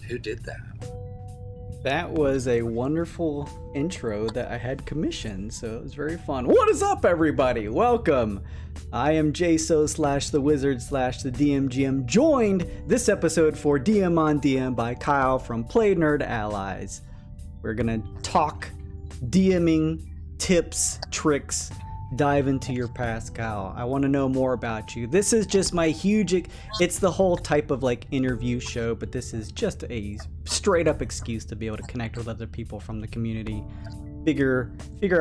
Who did that? That was a wonderful intro that I had commissioned, so it was very fun. What is up, everybody? Welcome. I am JSO / the Wizard / the DMGM, joined this episode for DM on DM by Kyle from PlayNerdAllies. We're gonna talk DMing tips, tricks, dive into your past, Kyle. I want to know more about you. This is just my it's the whole type of like interview show, but this is just a straight up excuse to be able to connect with other people from the community, figure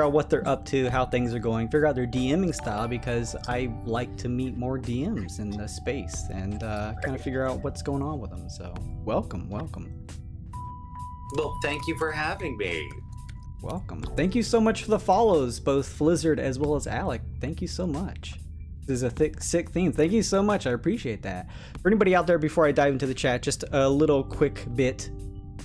out what they're up to, how things are going, figure out their DMing style, because I like to meet more DMs in the space and kind of figure out what's going on with them. So welcome. Well, thank you for having me. Welcome. Thank you so much for the follows, both Flizzard as well as Alec. Thank you so much. This is a sick theme. Thank you so much. I appreciate that. For anybody out there, before I dive into the chat, just a little quick bit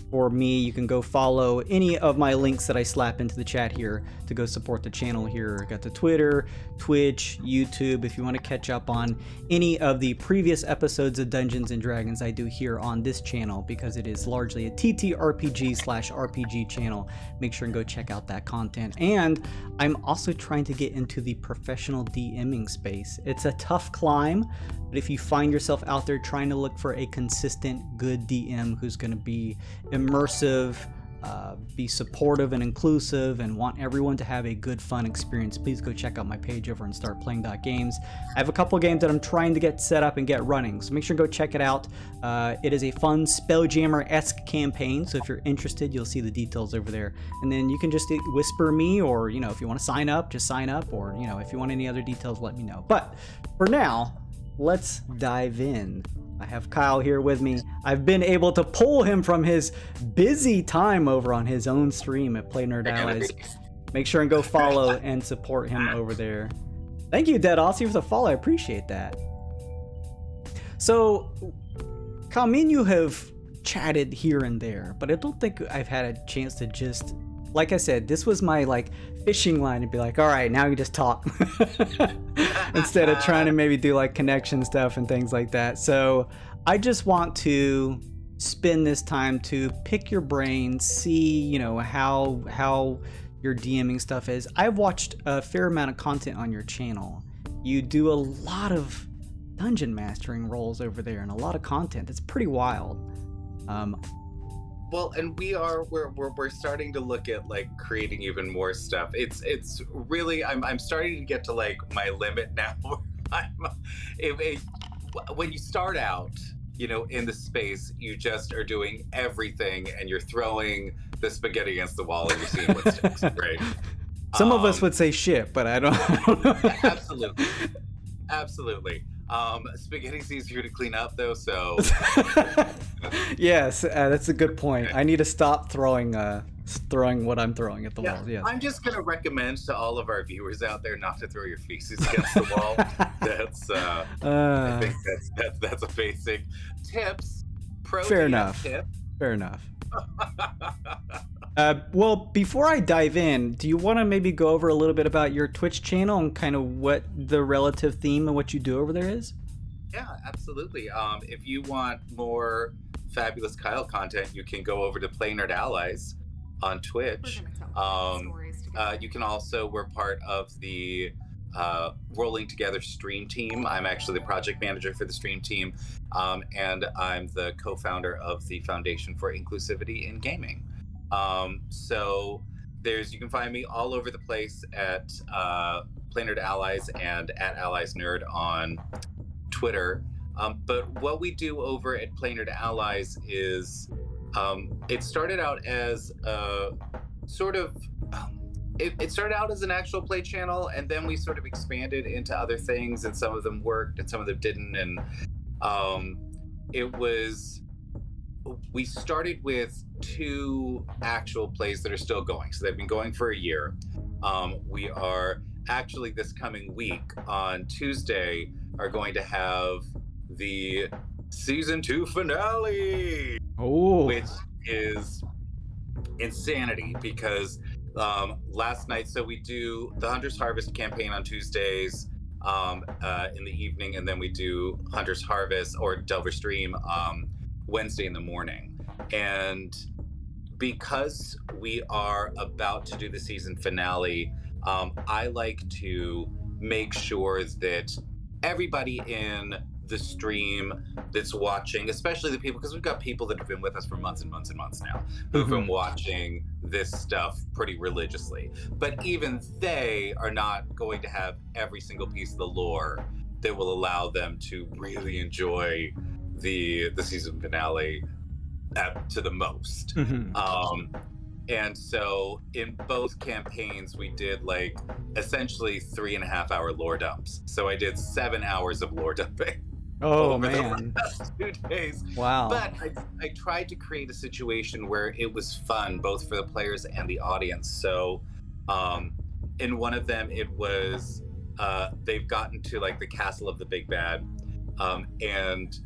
for me. You can go follow any of my links that I slap into the chat here to go support the channel here. I got the Twitter, Twitch, YouTube. If you want to catch up on any of the previous episodes of Dungeons and Dragons I do here on this channel, because it is largely a ttrpg / RPG channel, make sure and go check out that content. And I'm also trying to get into the professional DMing space. It's a tough climb, but if you find yourself out there trying to look for a consistent, good DM who's going to be immersive, be supportive and inclusive, and want everyone to have a good, fun experience, please go check out my page over on startplaying.games. I have a couple games that I'm trying to get set up and get running, so make sure to go check it out. It is a fun Spelljammer-esque campaign, so if you're interested, you'll see the details over there. And then you can just whisper me, or, you know, if you want to sign up, just sign up, or, you know, if you want any other details, let me know. But for now, let's dive in. I have Kyle here with me. I've been able to pull him from his busy time over on his own stream at PlayNerdAllies. Make sure and go follow and support him over there. Thank you, Dead Aussie, for the follow. I appreciate that. So, Kyle, me and you have chatted here and there, but I don't think I've had a chance to just, like I said, this was my like fishing line to be like, all right, now you just talk. Instead of trying to maybe do like connection stuff and things like that. So I just want to spend this time to pick your brain, see, you know, how your DMing stuff is. I've watched a fair amount of content on your channel. You do a lot of dungeon mastering roles over there and a lot of content. It's pretty wild. Well, and we're starting to look at like creating even more stuff. It's really I'm starting to get to like my limit now. When you start out, you know, in the space, you just are doing everything, and you're throwing the spaghetti against the wall, and you're seeing what sticks. Right? Some of us would say shit, but I don't know. Absolutely. Spaghetti's easier to clean up though, so. Yes, that's a good point. I need to stop throwing what I'm throwing at the wall. Yes. I'm just gonna recommend to all of our viewers out there not to throw your feces against the wall. That's I think that's a basic tips. Fair enough. Well, before I dive in, do you want to maybe go over a little bit about your Twitch channel and kind of what the relative theme and what you do over there is? Yeah, absolutely. If you want more fabulous Kyle content, you can go over to PlayNerdAllies on Twitch. You can also, we're part of the Rolling Together stream team. I'm actually the project manager for the stream team, and I'm the co-founder of the Foundation for Inclusivity in Gaming. So you can find me all over the place at PlayNerdAllies and at AlliesNerd on Twitter. But what we do over at PlayNerdAllies is it started out as a sort of it started out as an actual play channel, and then we sort of expanded into other things, and some of them worked and some of them didn't. And we started with 2 actual plays that are still going. So they've been going for a year. We are actually this coming week on Tuesday are going to have the season 2 finale, which is insanity because last night, so we do the Hunter's Harvest campaign on Tuesdays in the evening, and then we do Hunter's Harvest or Delver Stream Wednesday in the morning. And because we are about to do the season finale, I like to make sure that everybody in the stream that's watching, especially the people, because we've got people that have been with us for months and months and months now, who've been watching this stuff pretty religiously. But even they are not going to have every single piece of the lore that will allow them to really enjoy the season finale to the most. And so in both campaigns, we did like essentially 3.5 hour lore dumps. So I did 7 hours of lore dumping. Oh, over man. the last 2 days. Wow. But I tried to create a situation where it was fun, both for the players and the audience. So in one of them, it was, they've gotten to like the castle of the big bad. And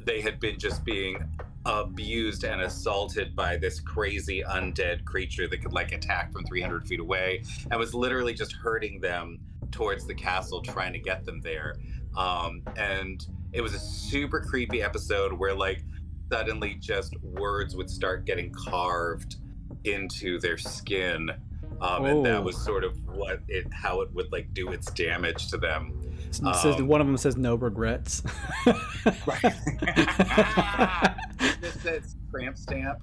they had been just being abused and assaulted by this crazy undead creature that could like attack from 300 feet away and was literally just herding them towards the castle, trying to get them there. And it was a super creepy episode where like suddenly just words would start getting carved into their skin. And that was sort of how it would like do its damage to them. One of them says no regrets. Right. It says tramp stamp.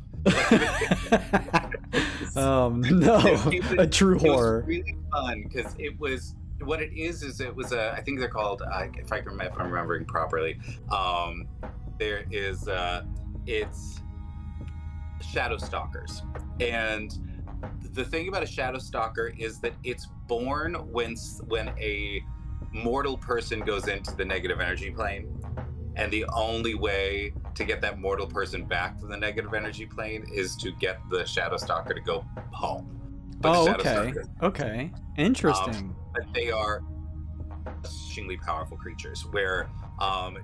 No, a true horror. It was really fun because it was what it is it was a, I think they're called, if I'm remembering properly, there is it's shadow stalkers. And the thing about a shadow stalker is that it's born when a mortal person goes into the negative energy plane, and the only way to get that mortal person back from the negative energy plane is to get the shadow stalker to go home. Okay, interesting. But they are extremely powerful creatures where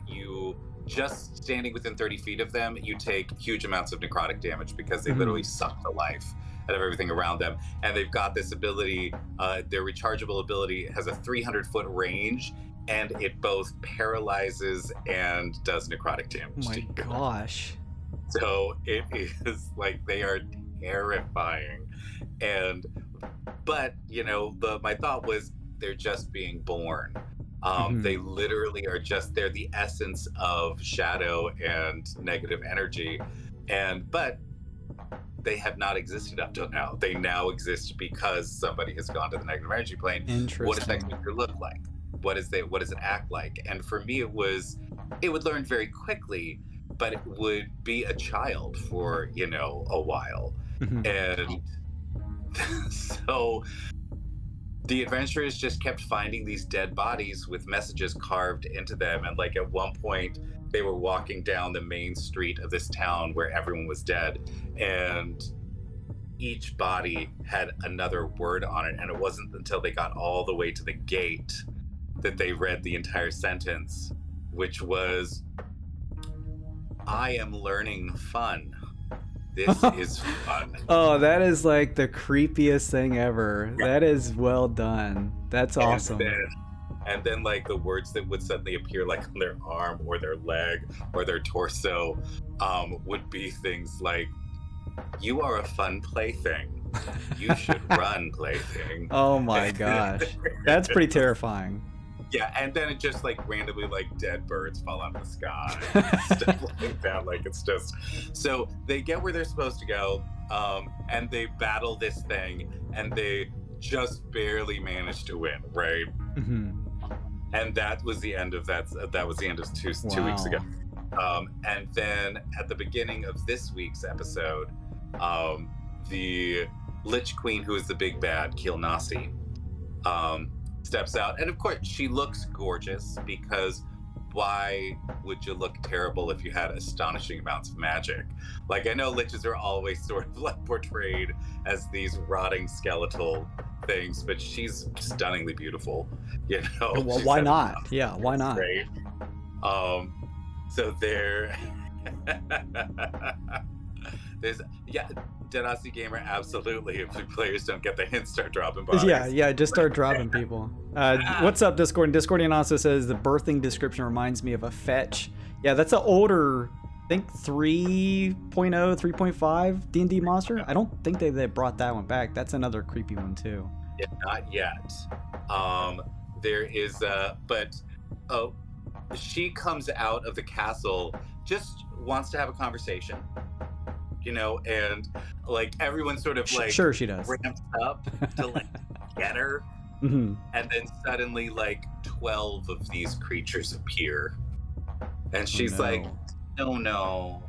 you just standing within 30 feet of them, you take huge amounts of necrotic damage because they literally suck the life out of everything around them. And they've got this ability, their rechargeable ability has a 300-foot range, and it both paralyzes and does necrotic damage. Oh my gosh. So it is like, they are terrifying. But you know, my thought was they're just being born. They literally are they're the essence of shadow and negative energy. But they have not existed up till now. They now exist because somebody has gone to the negative energy plane. Interesting. What does that creature look like? What does it act like? And for me, it would learn very quickly, but it would be a child for, a while. And so the adventurers just kept finding these dead bodies with messages carved into them. And like at one point, they were walking down the main street of this town where everyone was dead, and each body had another word on it. And it wasn't until they got all the way to the gate that they read the entire sentence, which was, "I am learning fun. This is fun." Oh, that is like the creepiest thing ever. That is well done. That's awesome. And then like the words that would suddenly appear like on their arm or their leg or their torso would be things like, "You are a fun plaything. You should run, plaything." Oh my gosh. That's pretty terrifying. Yeah, and then it just like randomly like dead birds fall out of the sky. Stuff like that. Like it's just, so they get where they're supposed to go, and they battle this thing, and they just barely manage to win, right? And that was the end of that was the end of two weeks ago. And then at the beginning of this week's episode, the Lich Queen, who is the big bad, Kilnasi, steps out. And of course, she looks gorgeous, because why would you look terrible if you had astonishing amounts of magic? Like, I know liches are always sort of like portrayed as these rotting skeletal things, but she's stunningly beautiful, Well, why not? Yeah, why not? Great. So there's Denasi Gamer, absolutely. If the players don't get the hint, start dropping bodies. Yeah, just start dropping people. What's up, Discord? And Discordian also says the birthing description reminds me of a fetch. Yeah, that's an older think 3.0, 3.5 D&D monster. I don't think they brought that one back. That's another creepy one too. Yeah, not yet. There is, she comes out of the castle, just wants to have a conversation, and like everyone sort of like sure she does ramps up to like get her, mm-hmm. and then suddenly like 12 of these creatures appear, and she's like, no,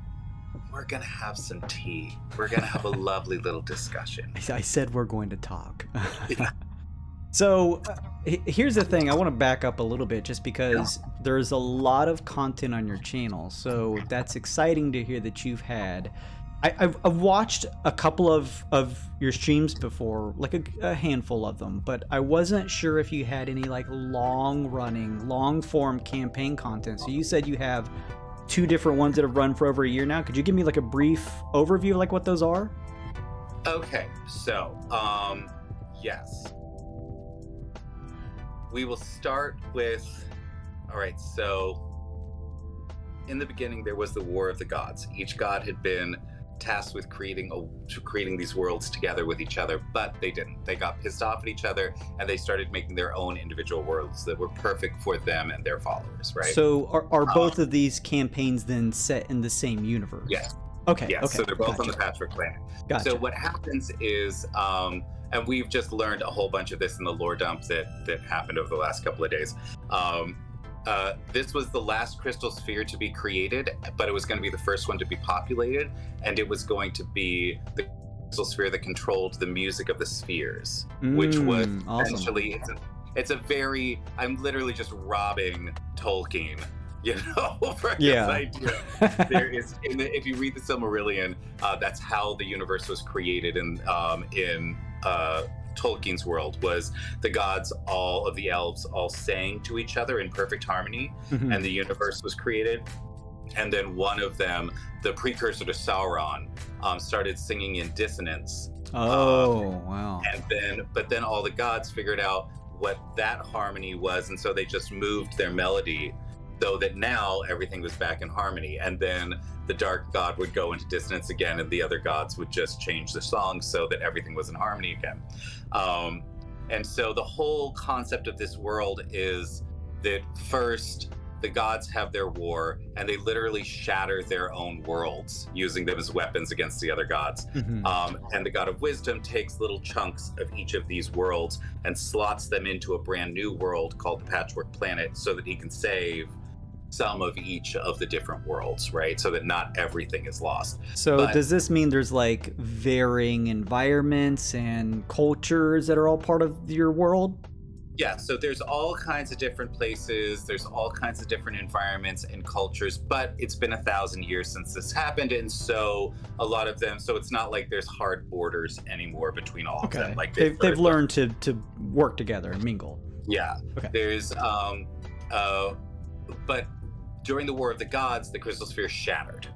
we're gonna have some tea. We're gonna have a lovely little discussion. I said we're going to talk. Yeah. So here's the thing. I want to back up a little bit just because there's a lot of content on your channel. So that's exciting to hear that you've had. I've watched a couple of your streams before, like a handful of them, but I wasn't sure if you had any like long form campaign content. So you said you have 2 different ones that have run for over a year now. Could you give me like a brief overview of like what those are? Okay, so yes. We will start with, all right, so in the beginning there was the War of the Gods. Each god had been tasked with creating these worlds together with each other, but they didn't. They got pissed off at each other and they started making their own individual worlds that were perfect for them and their followers, right? So are both of these campaigns then set in the same universe? Yes. Okay. Yes, okay. So they're both Gotcha. on the Patchwork Planet. Gotcha. So what happens is, and we've just learned a whole bunch of this in the lore dump that happened over the last couple of days. This was the last crystal sphere to be created, but it was going to be the first one to be populated, and it was going to be the crystal sphere that controlled the music of the spheres, which was essentially, it's a very, I'm literally just robbing Tolkien, for this idea. There is, if you read the Silmarillion, that's how the universe was created in Tolkien's world, was the gods, all of the elves, all sang to each other in perfect harmony, and the universe was created. And then one of them, the precursor to Sauron, started singing in dissonance. Wow. But then all the gods figured out what that harmony was, and so they just moved their melody so that now everything was back in harmony. And then the dark god would go into dissonance again, and the other gods would just change the song so that everything was in harmony again. And so the whole concept of this world is that first the gods have their war, and they literally shatter their own worlds using them as weapons against the other gods. And the god of wisdom takes little chunks of each of these worlds and slots them into a brand new world called the Patchwork Planet so that he can save some of each of the different worlds, right? So that not everything is lost. So does this mean there's like varying environments and cultures that are all part of your world? Yeah, so there's all kinds of different places, there's all kinds of different environments and cultures, but it's been 1,000 years since this happened, and so a lot of them, so it's not like there's hard borders anymore between all of them. Like they've learned to work together and mingle. Yeah. Okay. There's but during the War of the Gods, the crystal sphere shattered,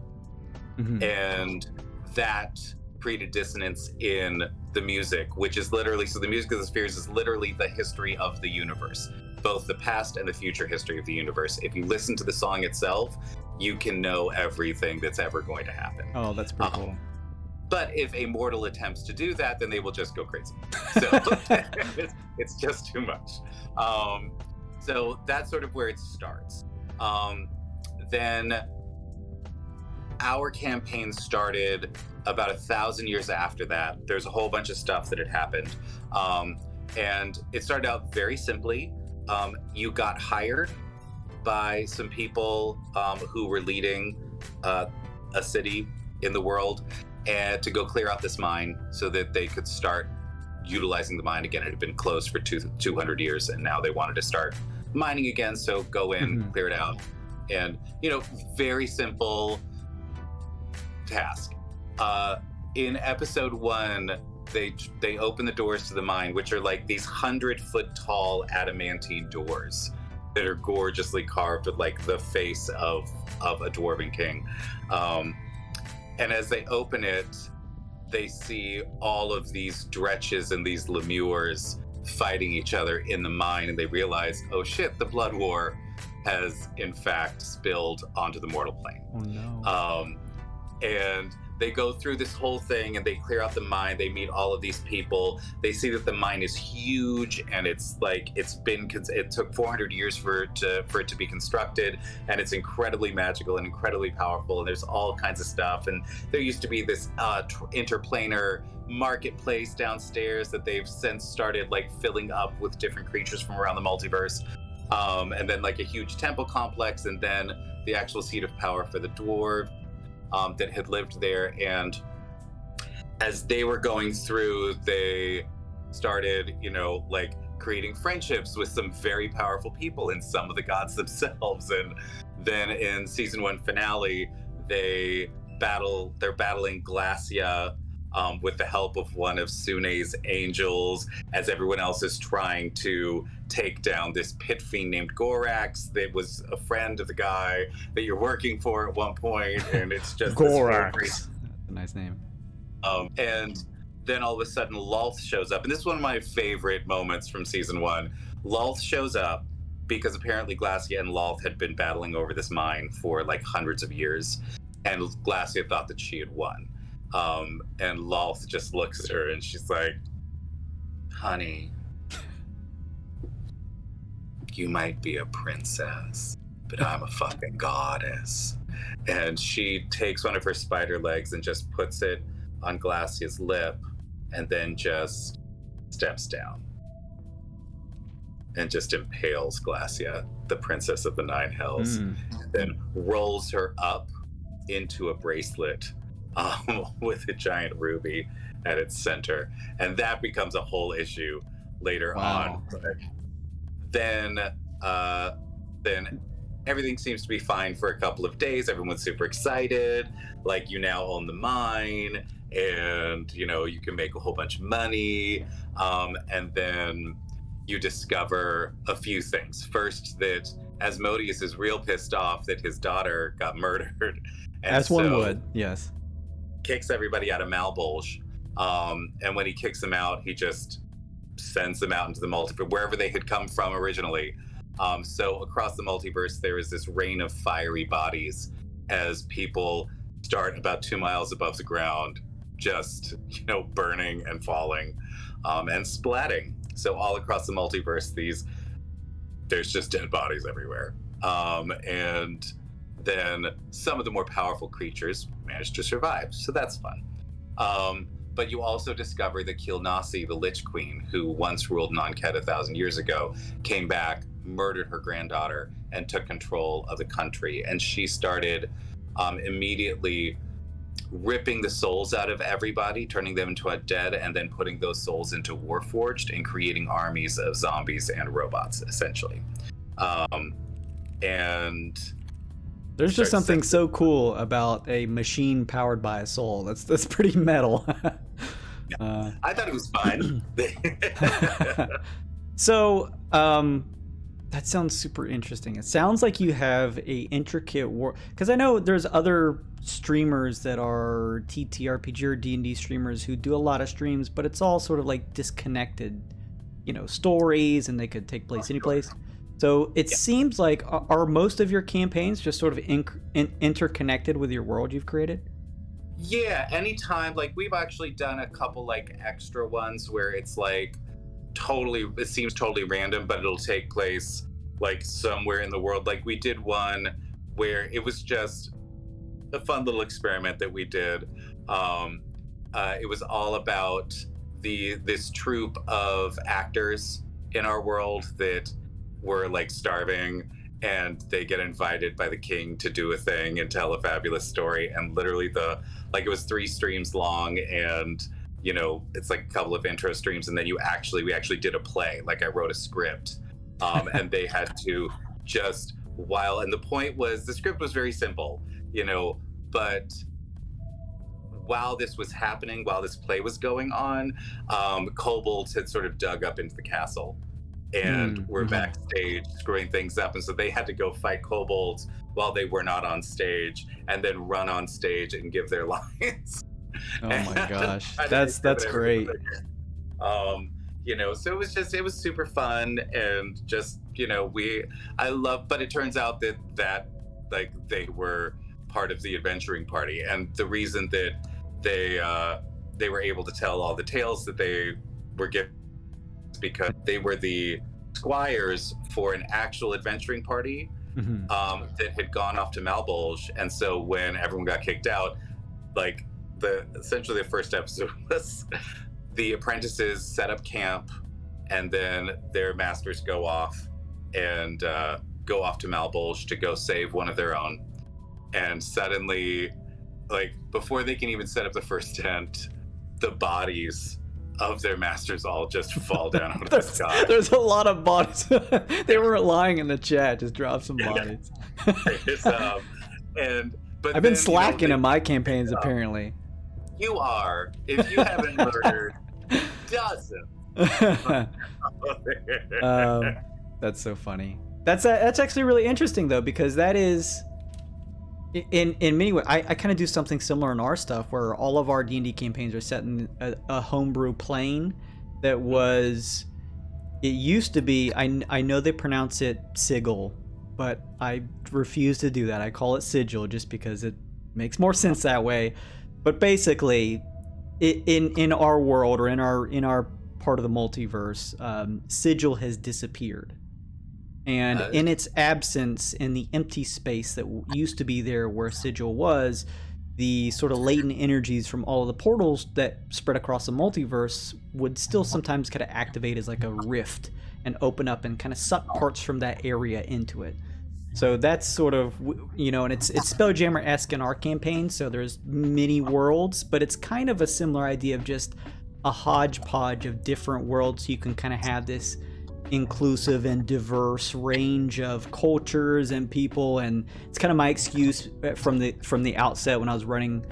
and that created dissonance in the music, which is literally, so the music of the spheres is literally the history of the universe, both the past and the future history of the universe. If you listen to the song itself, you can know everything that's ever going to happen. Oh, that's pretty cool. But if a mortal attempts to do that, then they will just go crazy. So it's just too much. So that's sort of where it starts. Then our campaign started about 1,000 years after that. There's a whole bunch of stuff that had happened. And it started out very simply. You got hired by some people who were leading a city in the world, and to go clear out this mine so that they could start utilizing the mine again. It had been closed for 200 years, and now they wanted to start mining again, so go in, clear it out. And, very simple task. In episode 1, they open the doors to the mine, which are like these 100-foot tall adamantine doors that are gorgeously carved with like the face of a dwarven king. And as they open it, they see all of these dretches and these lemures fighting each other in the mine, and they realize, oh shit, the blood war. has in fact spilled onto the mortal plane. Oh no. And they go through this whole thing and they clear out the mine. They meet all of these people. They see that the mine is huge and it's like it took 400 years for it to be constructed, and it's incredibly magical and incredibly powerful, and there's all kinds of stuff. And there used to be this interplanar marketplace downstairs that they've since started like filling up with different creatures from around the multiverse. And then like a huge temple complex, and then the actual seat of power for the dwarf that had lived there. And as they were going through, they started, like creating friendships with some very powerful people and some of the gods themselves. And then in season 1 finale, they're battling Glacia with the help of one of Sune's angels, as everyone else is trying to take down this pit fiend named Gorax that was a friend of the guy that you're working for at one point, and it's just Gorax. That's a nice name. And then all of a sudden Lolth shows up, and this is one of my favorite moments from season 1. Lolth shows up because apparently Glacia and Lolth had been battling over this mine for like hundreds of years, and Glacia thought that she had won. And Lolth just looks at her and she's like, honey, you might be a princess, but I'm a fucking goddess. And she takes one of her spider legs and just puts it on Glacia's lip, and then just steps down and just impales Glacia, the princess of the Nine Hells, and then rolls her up into a bracelet with a giant ruby at its center. And that becomes a whole issue later on. But then everything seems to be fine for a couple of days. Everyone's super excited. Like, you now own the mine, and you can make a whole bunch of money. And then you discover a few things. First, that Asmodeus is real pissed off that his daughter got murdered. And as one would, yes. Kicks everybody out of Malbolge. And when he kicks them out, he just sends them out into the multiverse, wherever they had come from originally. So across the multiverse, there is this rain of fiery bodies as people start about 2 miles above the ground, just, burning and falling and splatting. So all across the multiverse, there's just dead bodies everywhere. And then some of the more powerful creatures manage to survive. So that's fun. But you also discover that Kilnasi, the Lich Queen, who once ruled Nonket 1,000 years ago, came back, murdered her granddaughter, and took control of the country. And she started immediately ripping the souls out of everybody, turning them into undead, and then putting those souls into Warforged and creating armies of zombies and robots, essentially. And there's just something so cool about a machine powered by a soul. That's pretty metal. I thought it was fun. So, that sounds super interesting. It sounds like you have a intricate war, because I know there's other streamers that are ttrpg or D&D streamers who do a lot of streams, but it's all sort of like disconnected, stories, and they could take place any place. So it seems like, are most of your campaigns just sort of interconnected with your world you've created? Yeah, anytime. Like, we've actually done a couple like extra ones where it's like it seems totally random, but it'll take place like somewhere in the world. Like, we did one where it was just a fun little experiment that we did. It was all about this troupe of actors in our world that were like starving, and they get invited by the king to do a thing and tell a fabulous story. And literally it was 3 streams long, and it's like a couple of intro streams, and then we actually did a play. Like, I wrote a script, and they had to and the point was, the script was very simple, but while this was happening, while this play was going on, kobolds had sort of dug up into the castle, and were backstage screwing things up. And so they had to go fight kobolds while they were not on stage, and then run on stage and give their lines. Oh my gosh, that's great. So it was super fun, and just, but it turns out that like they were part of the adventuring party, and the reason that they were able to tell all the tales that they were given is because they were the squires for an actual adventuring party that had gone off to Malbolge. And so when everyone got kicked out, like essentially the first episode was the apprentices set up camp, and then their masters go off and go off to Malbolge to go save one of their own. And suddenly, like, before they can even set up the first tent, the bodies of their masters all just fall down out of the sky. There's a lot of bodies. They weren't lying in the chat. Just drop some bodies. I've been slacking in my campaigns, apparently. You are. If you haven't murdered dozens. That's so funny. That's actually really interesting, though, because that is... In many ways, I kind of do something similar in our stuff, where all of our D&D campaigns are set in a homebrew plane that was... It used to be... I know they pronounce it sigil, but I refuse to do that. I call it sigil just because it makes more sense that way. But basically, in our world, or in our part of the multiverse, sigil has disappeared. And in its absence, in the empty space that used to be there where sigil was, the sort of latent energies from all of the portals that spread across the multiverse would still sometimes kind of activate as like a rift and open up and kind of suck parts from that area into it. So that's sort of, and it's Spelljammer-esque in our campaign, so there's many worlds, but it's kind of a similar idea of just a hodgepodge of different worlds. You can kind of have this inclusive and diverse range of cultures and people, and it's kind of my excuse from the outset when I was running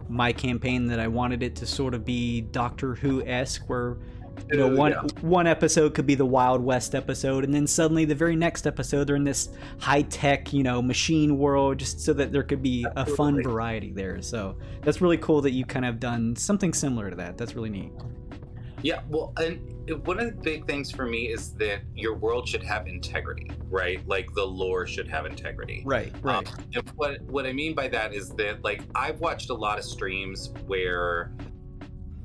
my campaign, that I wanted it to sort of be Doctor Who-esque, where one episode could be the Wild West episode, and then suddenly the very next episode they're in this high-tech machine world, just so that there could be a fun variety there. So that's really cool that you kind of done something similar to that. That's really neat. Yeah, well, and one of the big things for me is that your world should have integrity, right? Like, the lore should have integrity. Right. And what I mean by that is that, like, I've watched a lot of streams where,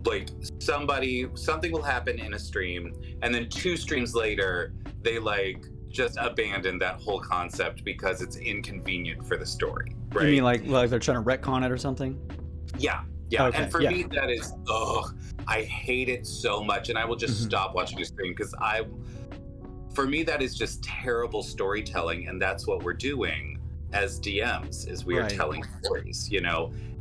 like, something will happen in a stream, and then 2 streams later, they, like, just abandon that whole concept because it's inconvenient for the story, right? You mean like they're trying to retcon it or something? Yeah. Okay. And for me, that is, I hate it so much, and I will just stop watching a stream, because for me, that is just terrible storytelling, and that's what we're doing as DMs, is we are telling stories,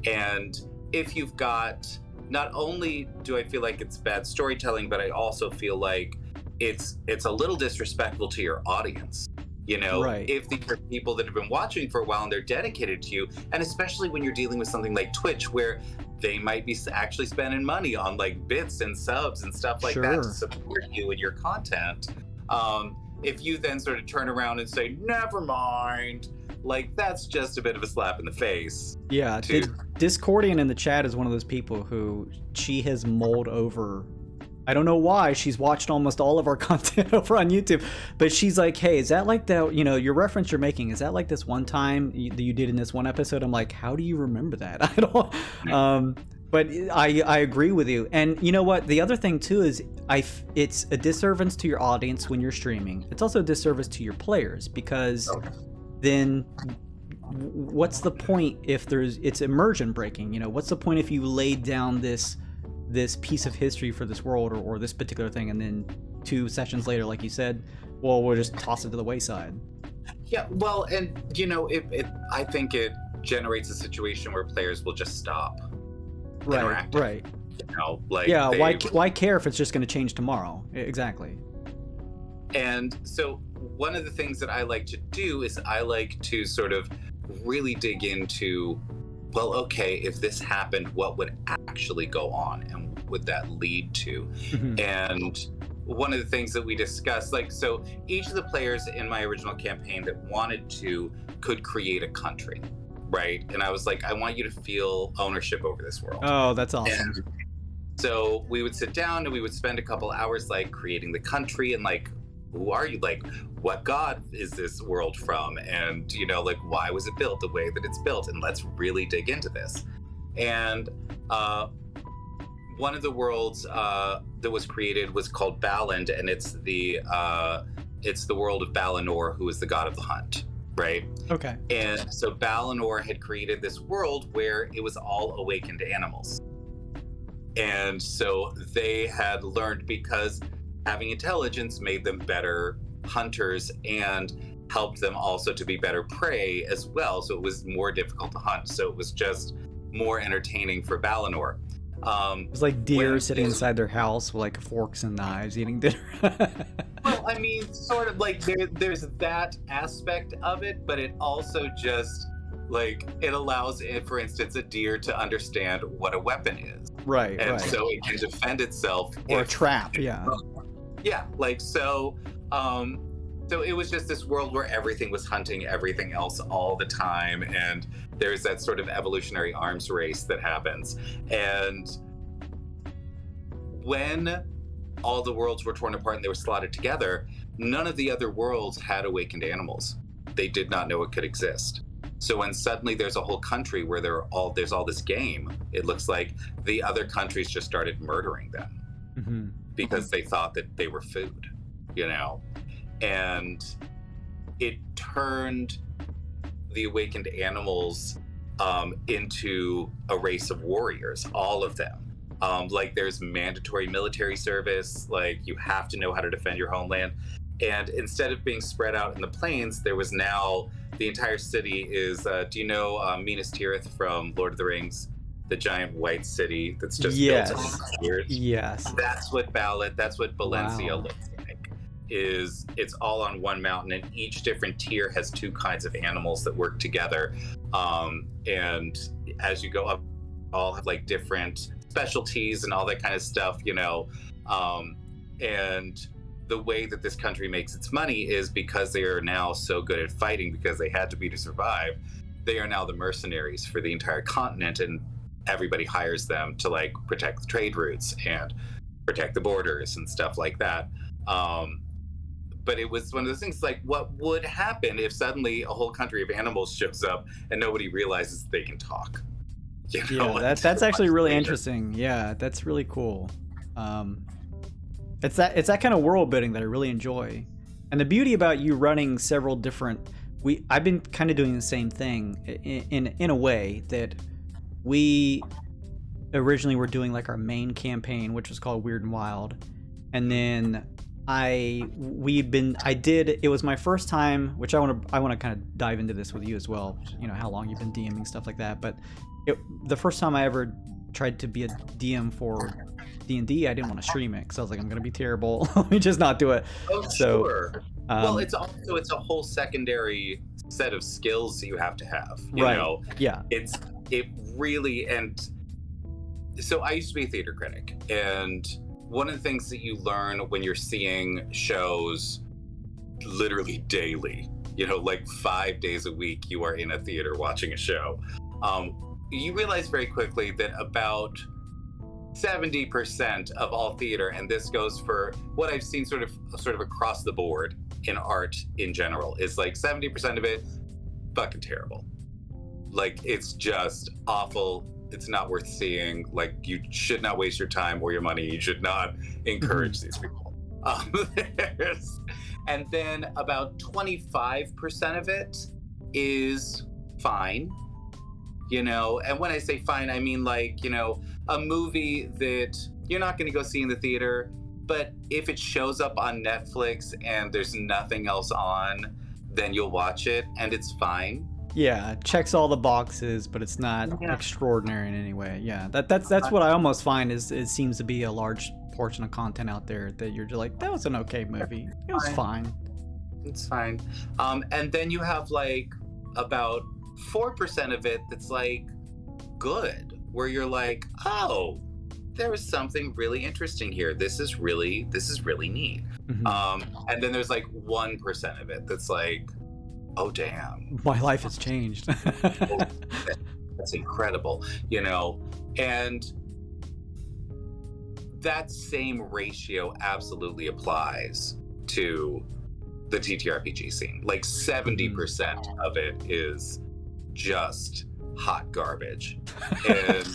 and if you've got, not only do I feel like it's bad storytelling, but I also feel like it's a little disrespectful to your audience. If these are people that have been watching for a while and they're dedicated to you, and especially when you're dealing with something like Twitch, where they might be actually spending money on like bits and subs and stuff like that to support you and your content. If you then sort of turn around and say, never mind, like, that's just a bit of a slap in the face. Yeah, Discordian in the chat is one of those people who she has mulled over. I don't know why. She's watched almost all of our content over on YouTube, but she's like, hey, is that like that, your reference you're making, is that like this one time that you did in this one episode? I'm like, how do you remember that? I don't, but I agree with you. And you know what? The other thing too is it's a disservice to your audience when you're streaming. It's also a disservice to your players, because then what's the point if it's immersion breaking? What's the point if you laid down this piece of history for this world or this particular thing, and then 2 sessions later, like you said, well, we'll just toss it to the wayside. Yeah, well, and I think it generates a situation where players will just stop interacting. Right. Why care if it's just going to change tomorrow? Exactly. And so one of the things that I like to do is I like to sort of really dig into, well, okay, if this happened, what would actually go on, and what would that lead to? And one of the things that we discussed, like, so each of the players in my original campaign that wanted to could create a country, right? And I was like, I want you to feel ownership over this world. Oh, that's awesome. And So we would sit down and we would spend a couple hours like creating the country and like, who are you? Like, what god is this world from? And, you know, like, why was it built the way that it's built? And let's really dig into this. And one of the worlds that was created was called Baland, and it's the world of Balinor, who is the god of the hunt, right? Okay. And so Balinor had created this world where it was all awakened animals. And so they had learned, because having intelligence made them better hunters and helped them also to be better prey as well. So it was more difficult to hunt. So it was just more entertaining for Balinor. It was like deer sitting inside their house with like forks and knives eating dinner. Well, I mean, sort of like there's that aspect of it, but it also just like it allows, for instance, a deer to understand what a weapon is. Right. And so it can defend itself. Or a trap, yeah. Yeah, like so. So it was just this world where everything was hunting everything else all the time, and there's that sort of evolutionary arms race that happens. And when all the worlds were torn apart and they were slotted together, none of the other worlds had awakened animals. They did not know it could exist. So when suddenly there's a whole country where there's all this game, it looks like the other countries just started murdering them because they thought that they were food, you know? And it turned the awakened animals into a race of warriors, all of them. Like there's mandatory military service, like you have to know how to defend your homeland. And instead of being spread out in the plains, there was now the entire city is, do you know Minas Tirith from Lord of the Rings? The giant white city that's just built on years? Yes. That's what Valencia looks like. It's all on one mountain, and each different tier has two kinds of animals that work together. And as you go up, all have like different specialties and all that kind of stuff, you know. And the way that this country makes its money is because they are now so good at fighting, because they had to be to survive. They are now the mercenaries for the entire continent, and everybody hires them to like protect the trade routes and protect the borders and stuff like that. But it was one of those things, like, what would happen if suddenly a whole country of animals shows up and nobody realizes they can talk? You know, yeah, that's actually really interesting. Yeah, that's really cool. It's that kind of world building that I really enjoy. And the beauty about you running several different, I've been kind of doing the same thing in a way that we originally were doing like our main campaign, which was called Weird and Wild, and then it was my first time, which I want to kind of dive into this with you as well, you know, how long you've been DMing, stuff like that. But the first time I ever tried to be a DM for D&D, I didn't want to stream it because I was like, I'm gonna be terrible. Let me just not do it. Oh, so, sure. Well, it's a whole secondary set of skills that you have to have. You know? Yeah. It really, and so I used to be a theater critic, and one of the things that you learn when you're seeing shows literally daily, you know, like 5 days a week, you are in a theater watching a show. You realize very quickly that about 70% of all theater, and this goes for what I've seen sort of across the board in art in general, is like 70% of it fucking terrible. Like, it's just awful. It's not worth seeing. Like, you should not waste your time or your money. You should not encourage these people. And then about 25% of it is fine, you know. And when I say fine, I mean, like, you know, a movie that you're not going to go see in the theater, but if it shows up on Netflix and there's nothing else on, then you'll watch it and it's fine. Yeah, checks all the boxes, but it's not extraordinary in any way. Yeah, that's what I almost find is it seems to be a large portion of content out there that you're just like, that was an okay movie. It was fine. It's fine. And then you have like about 4% of it that's like good, where you're like, oh, there is something really interesting here. This is really neat. And then there's like 1% of it that's like, oh damn, my life has changed. That's incredible, you know. And that same ratio absolutely applies to the TTRPG scene. Like 70% of it is just hot garbage. And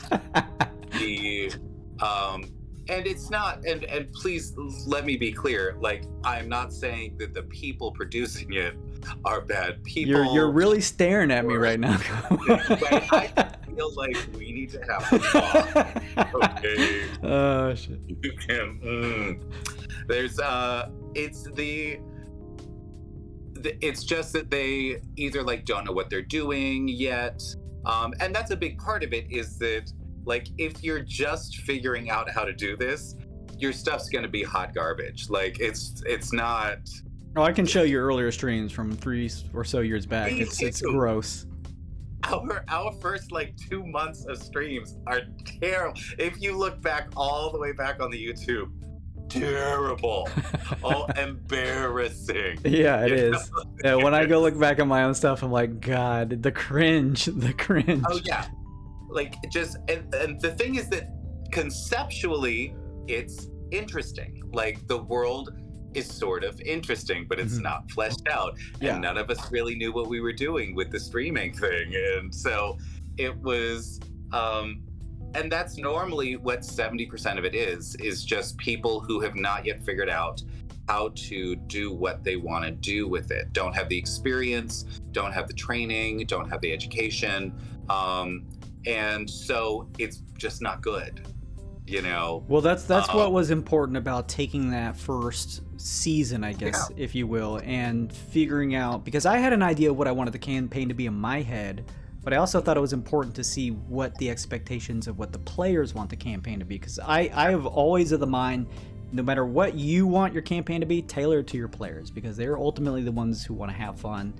and it's not, and please let me be clear, like, I'm not saying that the people producing it are bad people. You're really staring at me right now. I feel like we need to have a talk. Okay. Oh shit. You can. There's it's just that they either like don't know what they're doing yet, and that's a big part of it. Is that, like, if you're just figuring out how to do this, your stuff's gonna be hot garbage. Like, it's not. Oh, I can show you earlier streams from 3 or so years back. It's gross. Our first like 2 months of streams are terrible. If you look back all the way back on the YouTube, terrible. Oh, embarrassing. Yeah, it is. Yeah, when I go look back at my own stuff, I'm like, God, the cringe. Oh yeah, like, just and the thing is that conceptually it's interesting. Like, the world is sort of interesting, but it's not fleshed out. And none of us really knew what we were doing with the streaming thing. And so it was, and that's normally what 70% of it is just people who have not yet figured out how to do what they want to do with it. Don't have the experience, don't have the training, don't have the education. And so it's just not good. You know. Well, that's what was important about taking that first season, I guess, if you will, and figuring out, because I had an idea of what I wanted the campaign to be in my head, but I also thought it was important to see what the expectations of what the players want the campaign to be, because I have always of the mind, no matter what you want your campaign to be, tailor it to your players, because they're ultimately the ones who want to have fun.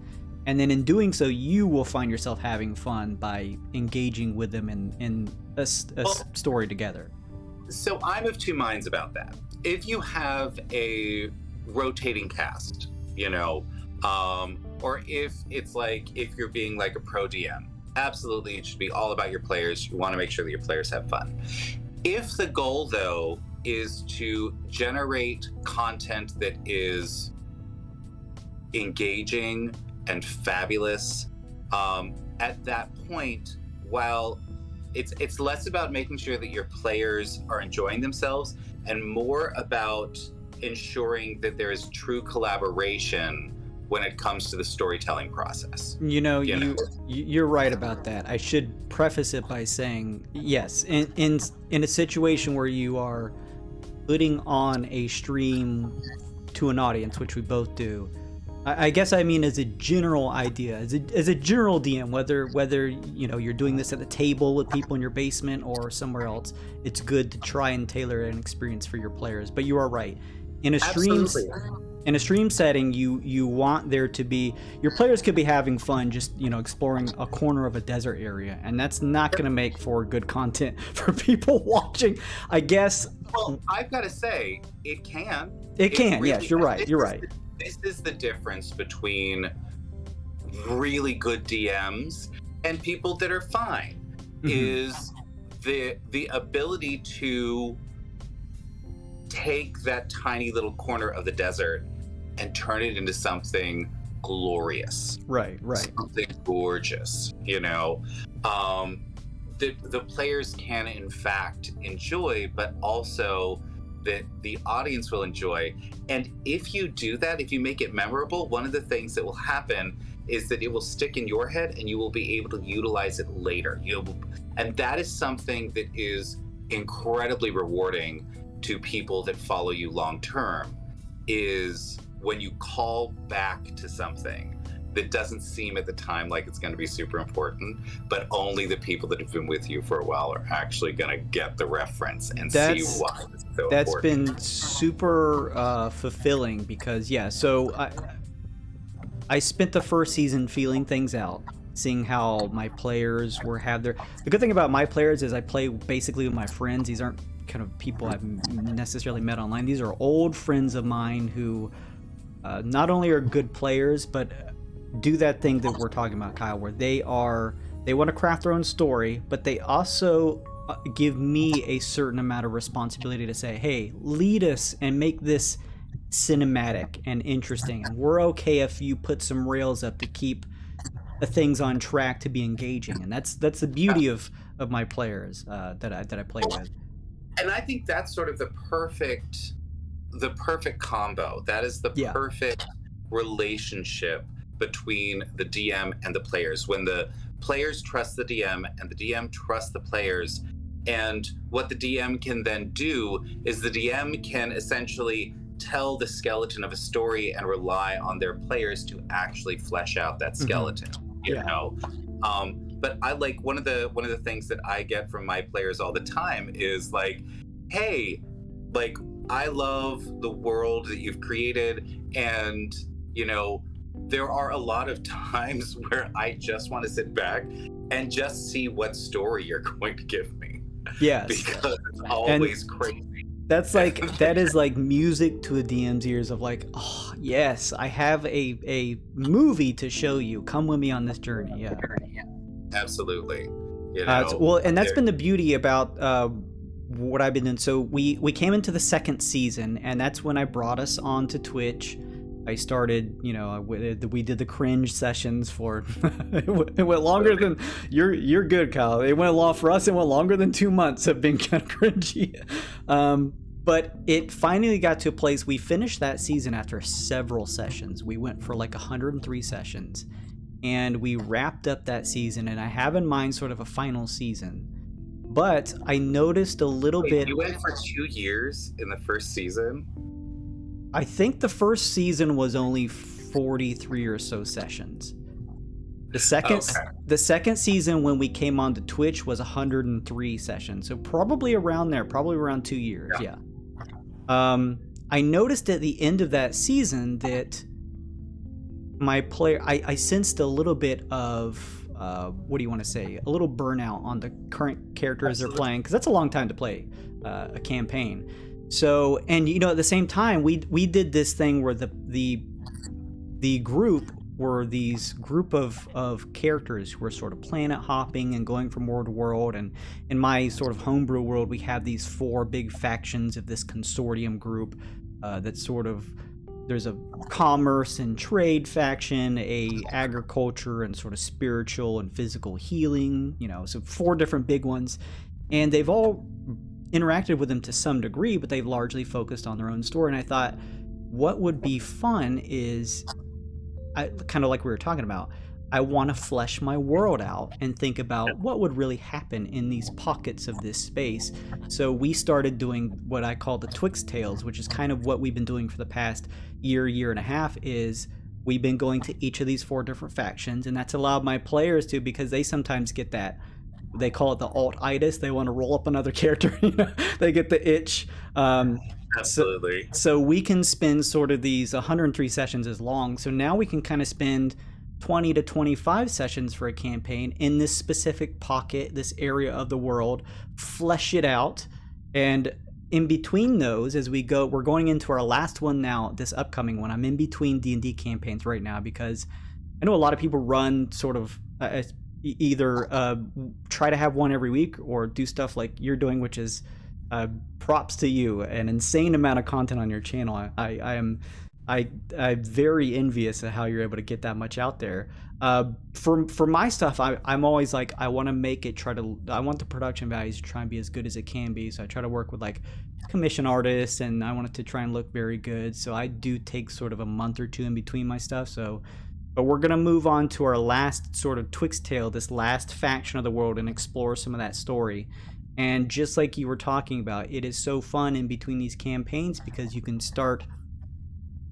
And then in doing so, you will find yourself having fun by engaging with them in a story together. So I'm of two minds about that. If you have a rotating cast, you know, or if it's like, if you're being like a pro DM, absolutely it should be all about your players. You want to make sure that your players have fun. If the goal, though, is to generate content that is engaging and fabulous, at that point, while it's less about making sure that your players are enjoying themselves and more about ensuring that there is true collaboration when it comes to the storytelling process. You're right about that. I should preface it by saying, yes, in a situation where you are putting on a stream to an audience, which we both do, I guess I mean as a general idea, as a general DM, whether you know you're doing this at the table with people in your basement or somewhere else, it's good to try and tailor an experience for your players. But you are right. In a stream setting, you want there to be, your players could be having fun just, you know, exploring a corner of a desert area, and that's not going to make for good content for people watching, I guess. Well, I've got to say, it can. Really, yes, you're right. This is the difference between really good DMs and people that are fine, is the ability to take that tiny little corner of the desert and turn it into something glorious. Right. Something gorgeous, you know. The players can, in fact, enjoy, but also that the audience will enjoy. And if you do that, if you make it memorable, one of the things that will happen is that it will stick in your head and you will be able to utilize it later. And that is something that is incredibly rewarding to people that follow you long term, is when you call back to something that doesn't seem at the time like it's going to be super important, but only the people that have been with you for a while are actually going to get the reference and see why it's so that's important. Been super fulfilling, because so I spent the first season feeling things out, seeing how my players the good thing about my players is I play basically with my friends. These aren't kind of people I've necessarily met online. These are old friends of mine who not only are good players, but do that thing that we're talking about, Kyle, where they want to craft their own story, but they also give me a certain amount of responsibility to say, hey, lead us and make this cinematic and interesting, and we're okay if you put some rails up to keep the things on track to be engaging. And that's the beauty of my players that I play with. And I think that's sort of the perfect combo. That is the perfect relationship between the DM and the players, when the players trust the DM and the DM trusts the players. And what the DM can then do is the DM can essentially tell the skeleton of a story and rely on their players to actually flesh out that skeleton. You know, but I like one of the things that I get from my players all the time is like, hey, like, I love the world that you've created, and you know, there are a lot of times where I just want to sit back and just see what story you're going to give me. Yes, because it's always crazy. That's like that is like music to a DM's ears of like, oh yes, I have a movie to show you. Come with me on this journey. Yeah, absolutely. You know, well, and that's been the beauty about what I've been doing. So we came into the second season, and that's when I brought us onto Twitch. I started, you know, we did the cringe sessions for it went longer than you're good, Kyle. It went long for us. It went longer than 2 months of being kind of cringy. But it finally got to a place. We finished that season after several sessions. We went for like 103 sessions, and we wrapped up that season. And I have in mind sort of a final season. But I noticed a little bit. You went for 2 years in the first season? I think the first season was only 43 or so sessions. The second season when we came onto Twitch was 103 sessions. So probably around there, probably around 2 years. Yeah. I noticed at the end of that season that my player, I sensed a little bit of, what do you want to say? A little burnout on the current characters they're playing, because that's a long time to play a campaign. So, and you know, at the same time, we did this thing where the group were these group of characters who were sort of planet hopping and going from world to world. And in my sort of homebrew world, we have these 4 big factions of this consortium group that's sort of, there's a commerce and trade faction, a agriculture and sort of spiritual and physical healing, you know, so 4 different big ones. And they've all interacted with them to some degree, but they've largely focused on their own story. And I thought, what would be fun is, kind of like we were talking about, I want to flesh my world out and think about what would really happen in these pockets of this space. So we started doing what I call the Twix Tales, which is kind of what we've been doing for the past year and a half, is we've been going to each of these 4 different factions, and that's allowed my players to, because they sometimes get that, they call it the alt-itis. They want to roll up another character. You know, they get the itch. Absolutely. So we can spend sort of these 103 sessions as long. So now we can kind of spend 20 to 25 sessions for a campaign in this specific pocket, this area of the world, flesh it out. And in between those, as we go, we're going into our last one now, this upcoming one. I'm in between D&D campaigns right now, because I know a lot of people run sort of either try to have one every week or do stuff like you're doing, which is props to you, an insane amount of content on your channel. I'm very envious of how you're able to get that much out there. For my stuff, I'm always like, I want to make it, I want the production values to try and be as good as it can be. So I try to work with like commission artists, and I want it to try and look very good. So I do take sort of a month or 2 in between my stuff. But we're going to move on to our last sort of Twix Tale, this last faction of the world, and explore some of that story. And just like you were talking about, it is so fun in between these campaigns, because you can start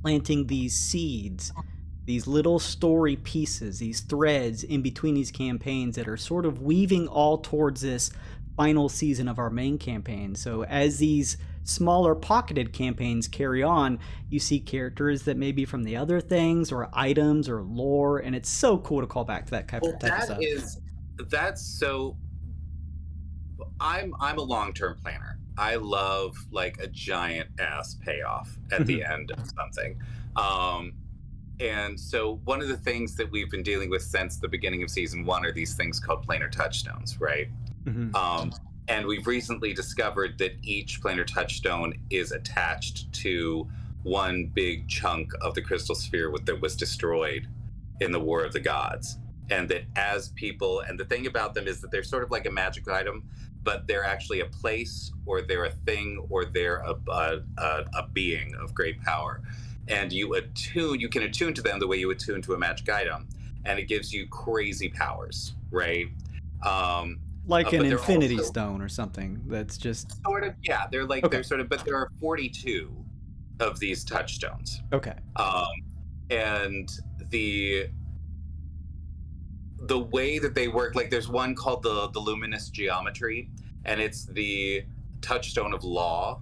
planting these seeds, these little story pieces, these threads in between these campaigns that are sort of weaving all towards this final season of our main campaign. So as these smaller pocketed campaigns carry on, you see characters that may be from the other things, or items or lore, and it's so cool to call back to that type of stuff. That's so. I'm a long-term planner. I love like a giant ass payoff at the end of something. And so one of the things that we've been dealing with since the beginning of season 1 are these things called Planar Touchstones, right? And we've recently discovered that each planar touchstone is attached to one big chunk of the crystal sphere that was destroyed in the War of the Gods. And that as people, and the thing about them is that they're sort of like a magic item, but they're actually a place, or they're a thing, or they're a being of great power. And you can attune to them the way you attune to a magic item, and it gives you crazy powers, right? Like an infinity also, stone or something that's just sort of, yeah, they're like, okay. they're sort of, but there are 42 of these touchstones. Okay. And the way that they work, like there's one called the luminous geometry, and it's the touchstone of law,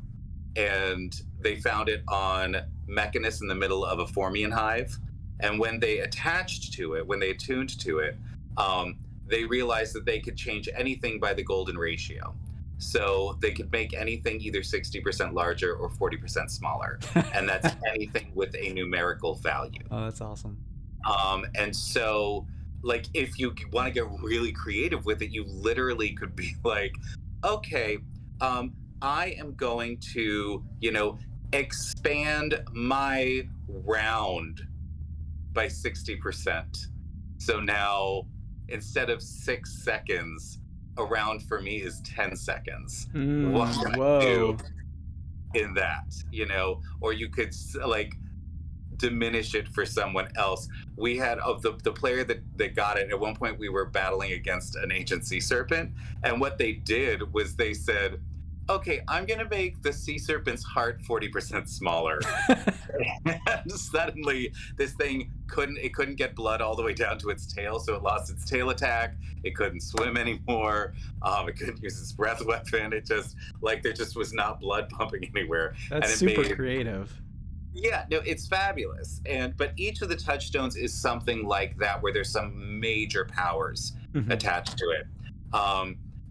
and they found it on Mechanus in the middle of a Formian hive. And when they attached to it, when they attuned to it, they realized that they could change anything by the golden ratio. So they could make anything either 60% larger or 40% smaller. And that's anything with a numerical value. Oh, that's awesome. And so, like, if you want to get really creative with it, you literally could be like, okay, I am going to, expand my round by 60%. So now, instead of 6 seconds, a round for me is 10 seconds. What can I do in that? Or you could like diminish it for someone else. We had the player that got it, at one point we were battling against an ancient sea serpent, and what they did was they said, okay, I'm gonna make the sea serpent's heart 40% smaller. And suddenly this thing couldn't get blood all the way down to its tail, so it lost its tail attack. It couldn't swim anymore. It couldn't use its breath weapon. It just, like, there just was not blood pumping anywhere. That's super creative. Yeah, no, it's fabulous. But each of the touchstones is something like that, where there's some major powers attached to it.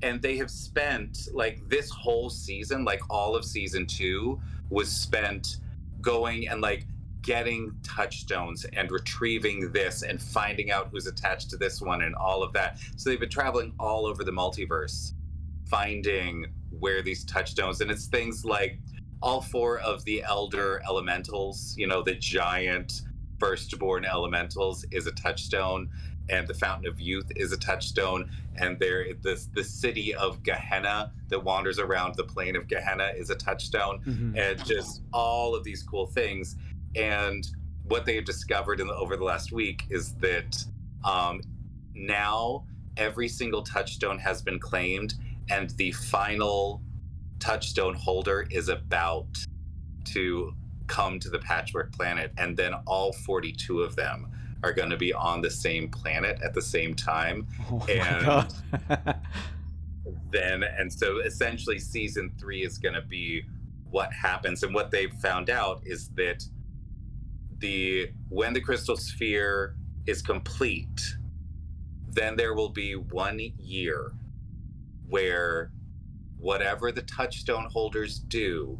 And they have spent, like, this whole season, like all of season 2 was spent going and like getting touchstones and retrieving this and finding out who's attached to this one and all of that. So they've been traveling all over the multiverse, finding where these touchstones, and it's things like all 4 of the elder elementals, the giant firstborn elementals is a touchstone, and the Fountain of Youth is a touchstone, and the city of Gehenna that wanders around the plane of Gehenna is a touchstone, and just all of these cool things. And what they have discovered over the last week is that now every single touchstone has been claimed, and the final touchstone holder is about to come to the Patchwork Planet, and then all 42 of them are going to be on the same planet at the same time. And so essentially season 3 is going to be what happens. And what they've found out is that when the crystal sphere is complete, then there will be 1 year where whatever the touchstone holders do,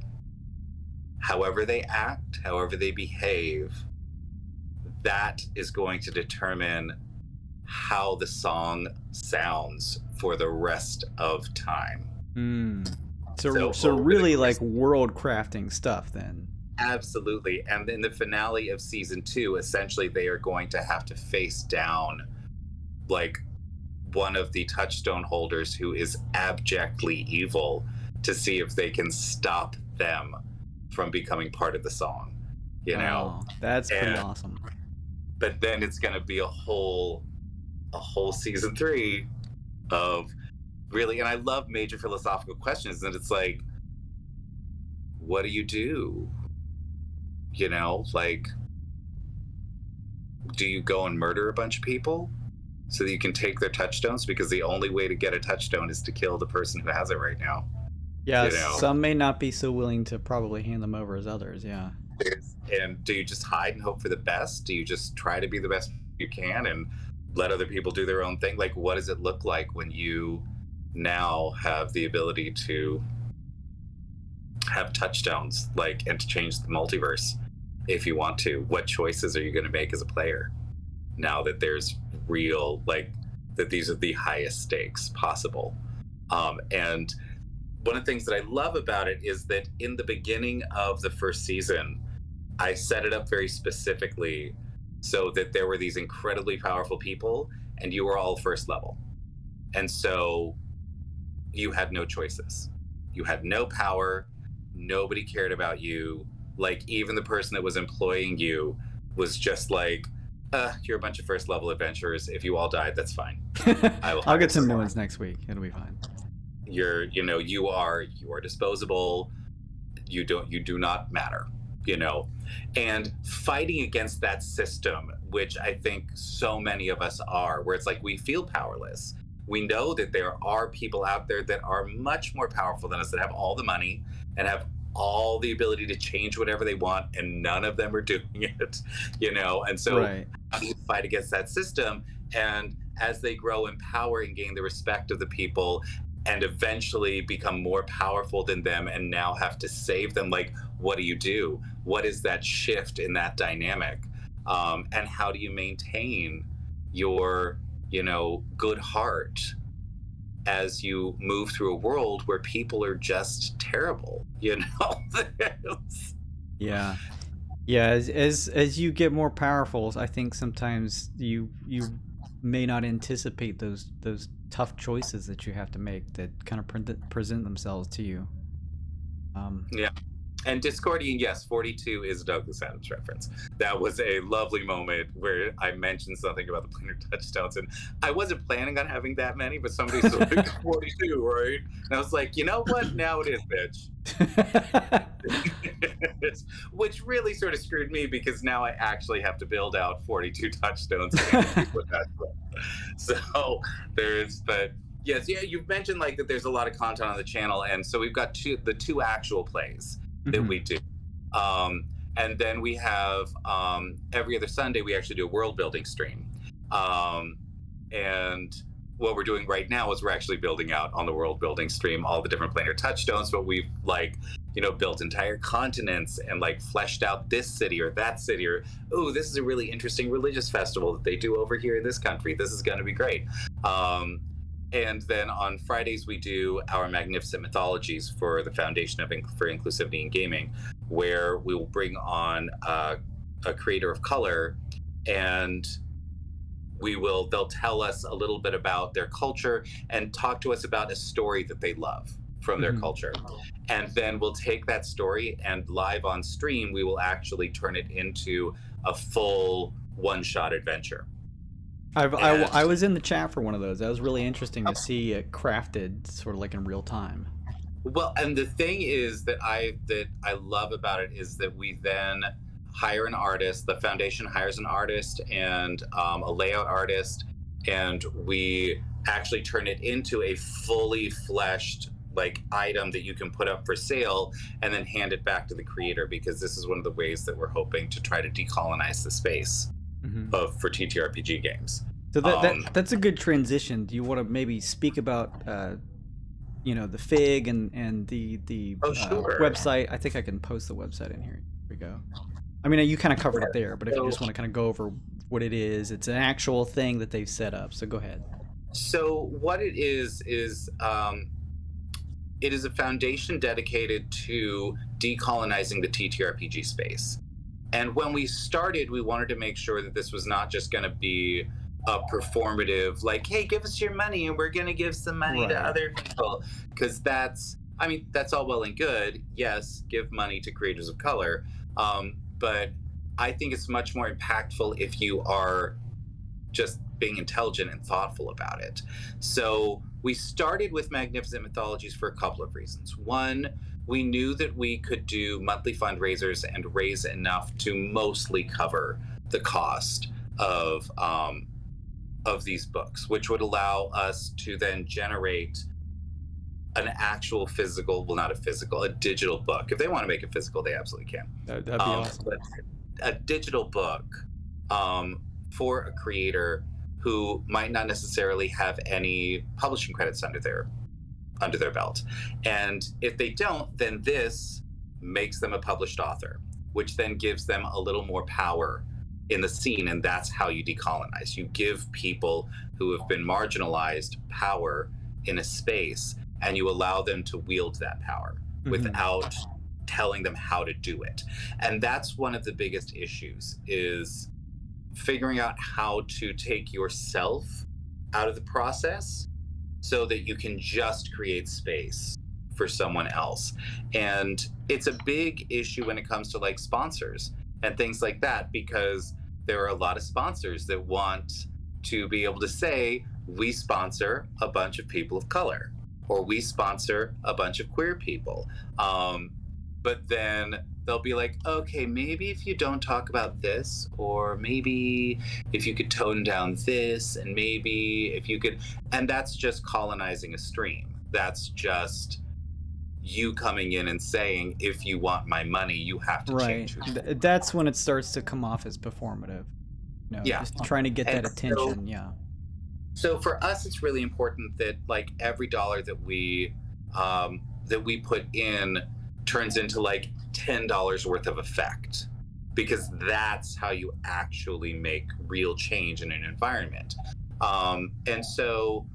however they act, however they behave, that is going to determine how the song sounds for the rest of time. So really like world crafting stuff then. Absolutely. And in the finale of season 2, essentially they are going to have to face down like one of the touchstone holders who is abjectly evil, to see if they can stop them from becoming part of the song. That's pretty awesome. But then it's going to be a whole season 3 of really, and I love major philosophical questions, and it's like, what do you do? Like, do you go and murder a bunch of people so that you can take their touchstones? Because the only way to get a touchstone is to kill the person who has it right now. Yeah, some may not be so willing to probably hand them over as others, yeah. And do you just hide and hope for the best? Do you just try to be the best you can and let other people do their own thing? Like, what does it look like when you now have the ability to have touchstones, like, and to change the multiverse if you want to? What choices are you going to make as a player now that there's real, like, that these are the highest stakes possible? And one of the things that I love about it is that in the beginning of the first season, I set it up very specifically so that there were these incredibly powerful people and you were all first level. And so you had no choices. You had no power. Nobody cared about you. Like, even the person that was employing you was just like, you're a bunch of first level adventurers. If you all died, that's fine. I'll get some new ones next week. It'll be fine. You are disposable. You do not matter, and fighting against that system, which I think so many of us are, where it's like we feel powerless. We know that there are people out there that are much more powerful than us, that have all the money and have all the ability to change whatever they want, and none of them are doing it, and so right. How do you fight against that system? And as they grow in power and gain the respect of the people and eventually become more powerful than them and now have to save them, like, what do you do? What is that shift in that dynamic? And how do you maintain your good heart as you move through a world where people are just terrible? Yeah as you get more powerful, I think sometimes you may not anticipate those tough choices that you have to make that kind of present themselves to you. Yeah. And Discordian, yes, 42 is a Douglas Adams reference. That was a lovely moment where I mentioned something about the Planar Touchstones, and I wasn't planning on having that many, but somebody said, like, 42, right? And I was like, you know what? Now it is, bitch. Which really sort of screwed me, because now I actually have to build out 42 touchstones. So but yes, yeah, you've mentioned like that there's a lot of content on the channel, and so we've got the two actual plays that we do. And then we have every other Sunday we actually do a world building stream. And what we're doing right now is we're actually building out on the world building stream all the different planar touchstones, but we've built entire continents and like fleshed out this city or that city, or, oh, this is a really interesting religious festival that they do over here in this country. This is going to be great. And then on Fridays, we do our Magnificent Mythologies for the Foundation for Inclusivity in Gaming, where we will bring on a creator of color, and they'll tell us a little bit about their culture and talk to us about a story that they love from their culture. And then we'll take that story, and live on stream, we will actually turn it into a full one-shot adventure. I was in the chat for one of those. That was really interesting to see it crafted sort of like in real time. Well, and the thing is that I love about it is that we then hire an artist. The foundation hires an artist and a layout artist, and we actually turn it into a fully fleshed like item that you can put up for sale and then hand it back to the creator, because this is one of the ways that we're hoping to try to decolonize the space for TTRPG games. So that's a good transition. Do you want to maybe speak about the Fig and the website? I think I can post the website in here. Here we go. I mean, you kind of covered it there, but if you just want to kind of go over what it is, it's an actual thing that they've set up. So go ahead. So what it is it is a foundation dedicated to decolonizing the TTRPG space. And when we started, we wanted to make sure that this was not just going to be a performative, like, hey, give us your money and we're going to give some money to other people. Because that's all well and good. Yes, give money to creators of color. But I think it's much more impactful if you are just being intelligent and thoughtful about it. So we started with Magnificent Mythologies for a couple of reasons. One, we knew that we could do monthly fundraisers and raise enough to mostly cover the cost of these books, which would allow us to then generate an actual a digital book. If they want to make it physical, they absolutely can. That'd be awesome. But a digital book for a creator who might not necessarily have any publishing credits under their belt. And if they don't, then this makes them a published author, which then gives them a little more power in the scene. And that's how you decolonize. You give people who have been marginalized power in a space, and you allow them to wield that power without telling them how to do it. And that's one of the biggest issues, is figuring out how to take yourself out of the process so that you can just create space for someone else. And it's a big issue when it comes to like sponsors and things like that, because there are a lot of sponsors that want to be able to say, we sponsor a bunch of people of color, or we sponsor a bunch of queer people. But then they'll be like, okay, maybe if you don't talk about this, or maybe if you could tone down this, and maybe if you could, and that's just colonizing a stream. That's just you coming in and saying, if you want my money, you have to change. That's when it starts to come off as performative. Just trying to get that attention. So for us, it's really important that like every dollar that we put in turns into like $10 worth of effect, because that's how you actually make real change in an environment. And so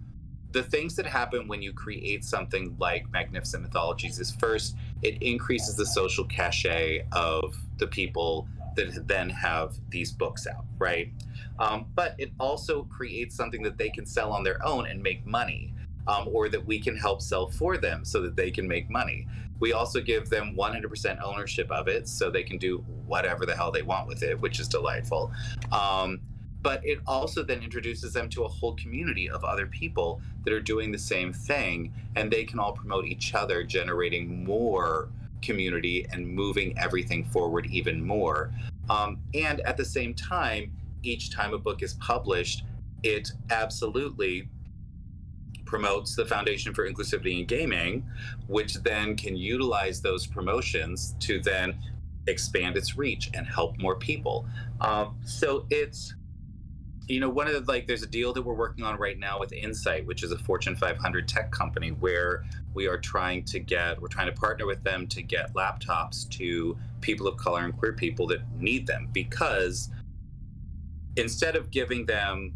the things that happen when you create something like Magnificent Mythologies is, first, it increases the social cachet of the people that then have these books out, right? But it also creates something that they can sell on their own and make money, or that we can help sell for them so that they can make money. We also give them 100% ownership of it, so they can do whatever the hell they want with it, which is delightful. But it also then introduces them to a whole community of other people that are doing the same thing, and they can all promote each other, generating more community and moving everything forward even more. And at the same time, each time a book is published, it absolutely promotes the Foundation for Inclusivity in Gaming, which then can utilize those promotions to then expand its reach and help more people. So it's, one of the, there's a deal that we're working on right now with Insight, which is a Fortune 500 tech company, where we're trying to partner with them to get laptops to people of color and queer people that need them, because instead of giving them,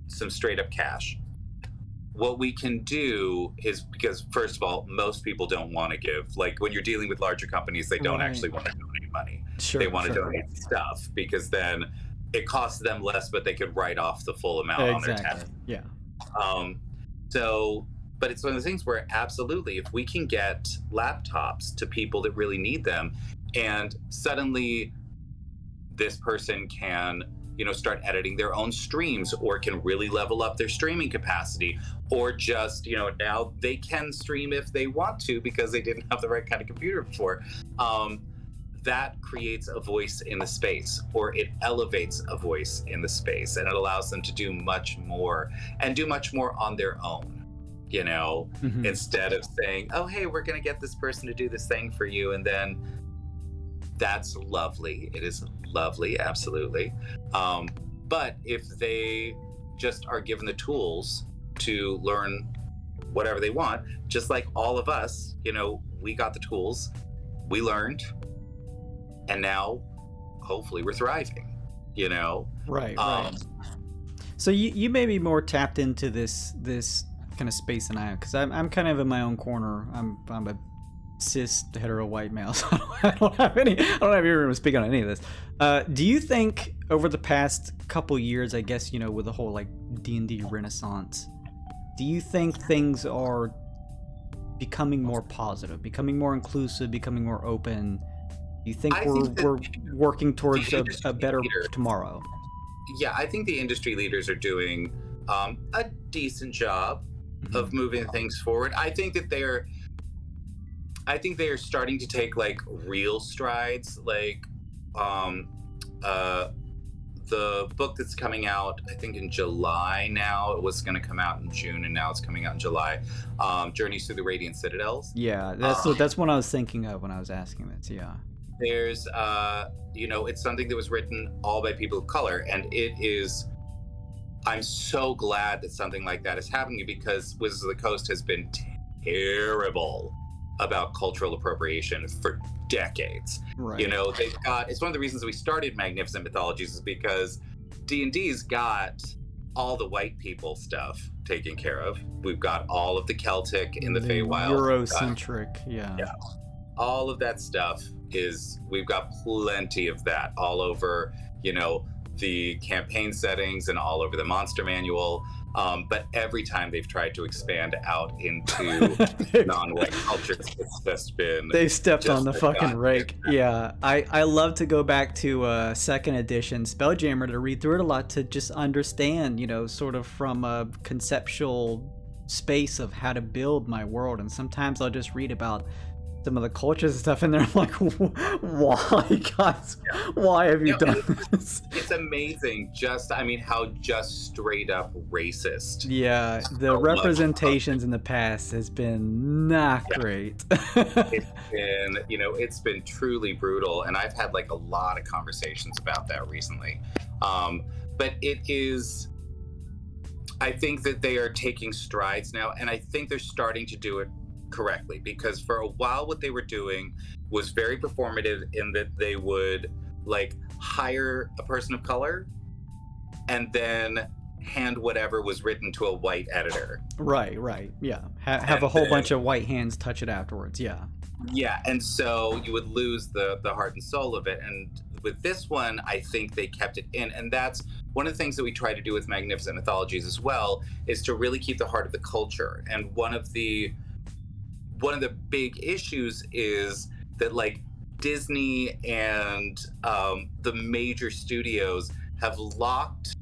some straight up cash, what we can do is, because first of all, most people don't want to give, like when you're dealing with larger companies, they don't actually want to donate money. They want to donate stuff, because then it costs them less, but they could write off the full amount on their tab. But it's one of the things where absolutely, if we can get laptops to people that really need them, and suddenly this person can start editing their own streams, or can really level up their streaming capacity, or just, now they can stream if they want to because they didn't have the right kind of computer before. That creates a voice in the space, or it elevates a voice in the space, and it allows them to do much more, and do much more on their own, instead of saying, oh, hey, we're going to get this person to do this thing for you. And then that's lovely. It is lovely, absolutely. But if they just are given the tools to learn whatever they want, just like all of us, we got the tools, we learned, and now hopefully we're thriving, Right. So you may be more tapped into this kind of space than I am, because I'm kind of in my own corner. I'm a cis hetero white male, so I don't have any room to speak on any of this. Do you think over the past couple years, I guess, with the whole like D&D renaissance, do you think things are becoming more positive, becoming more inclusive, becoming more open? Do you think we're working towards a better tomorrow? Yeah, I think the industry leaders are doing a decent job of moving things forward. I think they are starting to take like real strides. Like the book that's coming out, I think in July now. It was going to come out in June, and now it's coming out in July. Journeys Through the Radiant Citadels. Yeah, that's what I was thinking of when I was asking this. Yeah. There's it's something that was written all by people of color, and I'm so glad that something like that is happening, because Wizards of the Coast has been terrible about cultural appropriation for decades. Right. It's one of the reasons we started Magnificent Mythologies, is because D&D's got all the white people stuff taken care of. We've got all of the Celtic in the Feywild. Eurocentric, yeah. All of that stuff we've got plenty of that all over, the campaign settings and all over the monster manual. But every time they've tried to expand out into non-white cultures, it's just been... They've stepped on the fucking rake. Yeah, I love to go back to second edition Spelljammer to read through it a lot to just understand, sort of from a conceptual space of how to build my world. And sometimes I'll just read about some of the cultures and stuff, and they're like, why, guys? Why have you done this? It's amazing how just straight up racist. Yeah, the representations in the past has been not great. It's been truly brutal, and I've had a lot of conversations about that recently. But it is, I think that they are taking strides now, and I think they're starting to do it correctly, because for a while what they were doing was very performative in that they would hire a person of color and then hand whatever was written to a white editor. Right, yeah. Have a whole bunch of white hands touch it afterwards. Yeah, and so you would lose the heart and soul of it. And with this one, I think they kept it in, and that's one of the things that we try to do with Magnificent Mythologies as well, is to really keep the heart of the culture. And one of the big issues is that Disney and the major studios have locked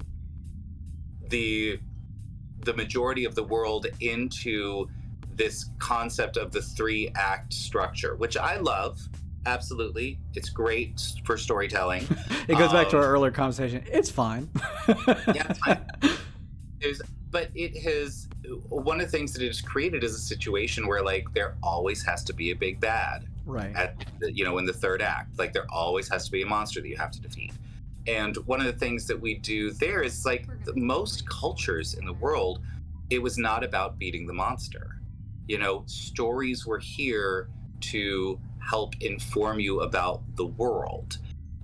the majority of the world into this concept of the 3-act structure, which I love. Absolutely. It's great for storytelling. It goes back to our earlier conversation. It's fine. Yeah, it's fine. But it has, one of the things that it has created is a situation where there always has to be a big bad. Right. In the third act, there always has to be a monster that you have to defeat. And one of the things that we do there is most cultures in the world, it was not about beating the monster. Stories were here to help inform you about the world,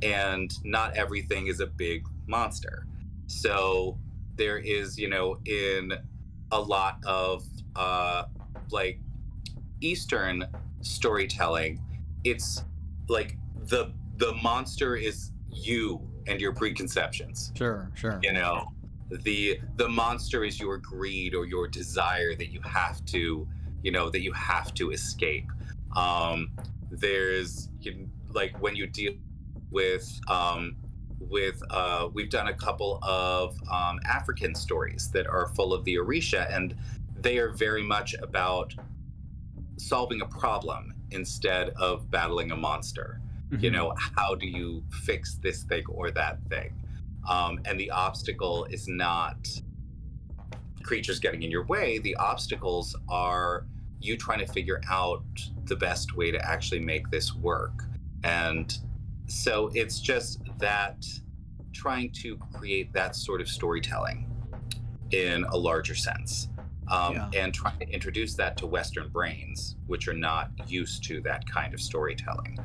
and not everything is a big monster. So there is, in a lot of Eastern storytelling, it's the monster is you and your preconceptions. Sure. The monster is your greed or your desire that you have to, escape. There's when you deal with we've done a couple of African stories that are full of the Orisha, and they are very much about solving a problem instead of battling a monster. Mm-hmm. How do you fix this thing or that thing? And the obstacle is not creatures getting in your way. The obstacles are you trying to figure out the best way to actually make this work. And so it's just that trying to create that sort of storytelling in a larger sense, and trying to introduce that to Western brains, which are not used to that kind of storytelling.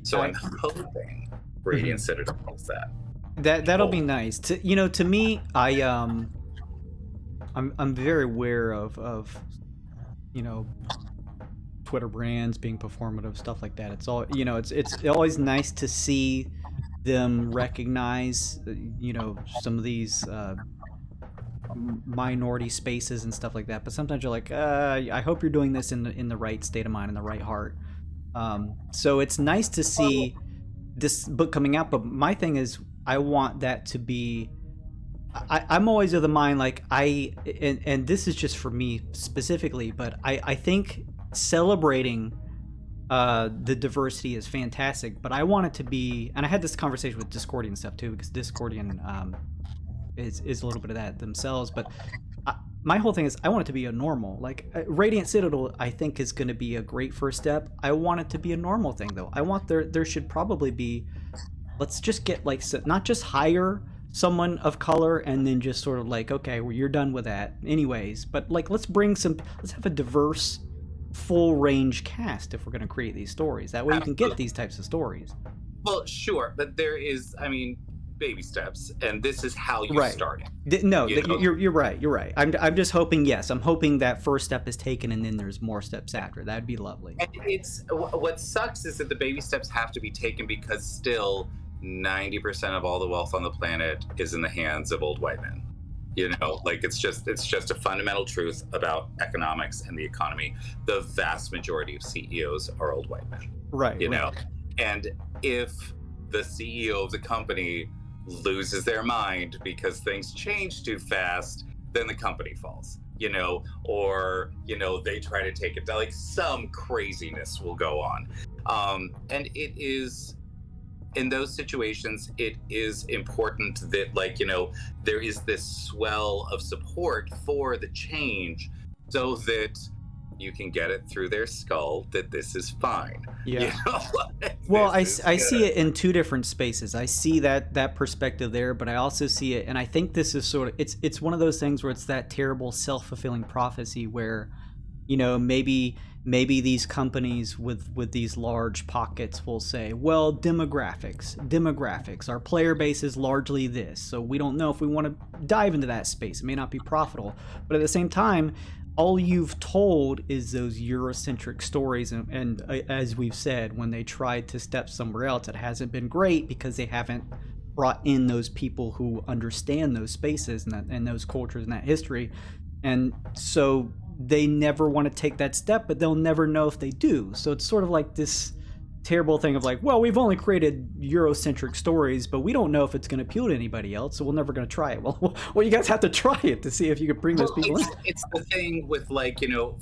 So I'm hoping Radiant Citadels that'll be nice. To me, I'm very aware of Twitter brands being performative, stuff like that. It's all, it's always nice to see them recognize, some of these minority spaces and stuff like that. But sometimes you're like, I hope you're doing this in the right state of mind, in the right heart. So it's nice to see this book coming out. But my thing is, I want that to be. I'm always of the mind, and this is just for me specifically, but I think celebrating the diversity is fantastic, but I want it to be, and I had this conversation with Discordian stuff too, because Discordian is a little bit of that themselves, but my whole thing is I want it to be a normal, Radiant Citadel I think is going to be a great first step. I want it to be a normal thing though. I want there should probably be, let's just get not just hire someone of color and then just sort of okay, well, you're done with that anyways, but let's have a diverse full range cast if we're going to create these stories. That way you can get these types of stories. Well, sure, but there is, baby steps, and this is how you Right. start it. You're right. You're right. I'm just hoping. Yes, I'm hoping that first step is taken, and then there's more steps after. That'd be lovely. And it's what sucks is that the baby steps have to be taken because still 90% of all the wealth on the planet is in the hands of old white men. Like it's just a fundamental truth about economics and the economy. The vast majority of CEOs are old white men. Right. And if the CEO of the company loses their mind because things change too fast, then the company falls, or they try to take it down, like some craziness will go on. And it is, in those situations, it is important that there is this swell of support for the change so that you can get it through their skull that this is fine. Yeah. Well, I see it in two different spaces. I see that perspective there, but I also see it, and I think this is sort of, it's one of those things where it's that terrible self-fulfilling prophecy where, maybe these companies with these large pockets will say, well, demographics, our player base is largely this, so we don't know if we want to dive into that space. It may not be profitable, but at the same time, all you've told is those Eurocentric stories, and as we've said, when they tried to step somewhere else, it hasn't been great because they haven't brought in those people who understand those spaces and those cultures and that history, and so they never want to take that step, but they'll never know if they do. So it's sort of like this terrible thing of like, well, we've only created Eurocentric stories, but we don't know if it's going to appeal to anybody else, so we're never going to try it. Well, you guys have to try it to see if you can bring those people in. It's the thing with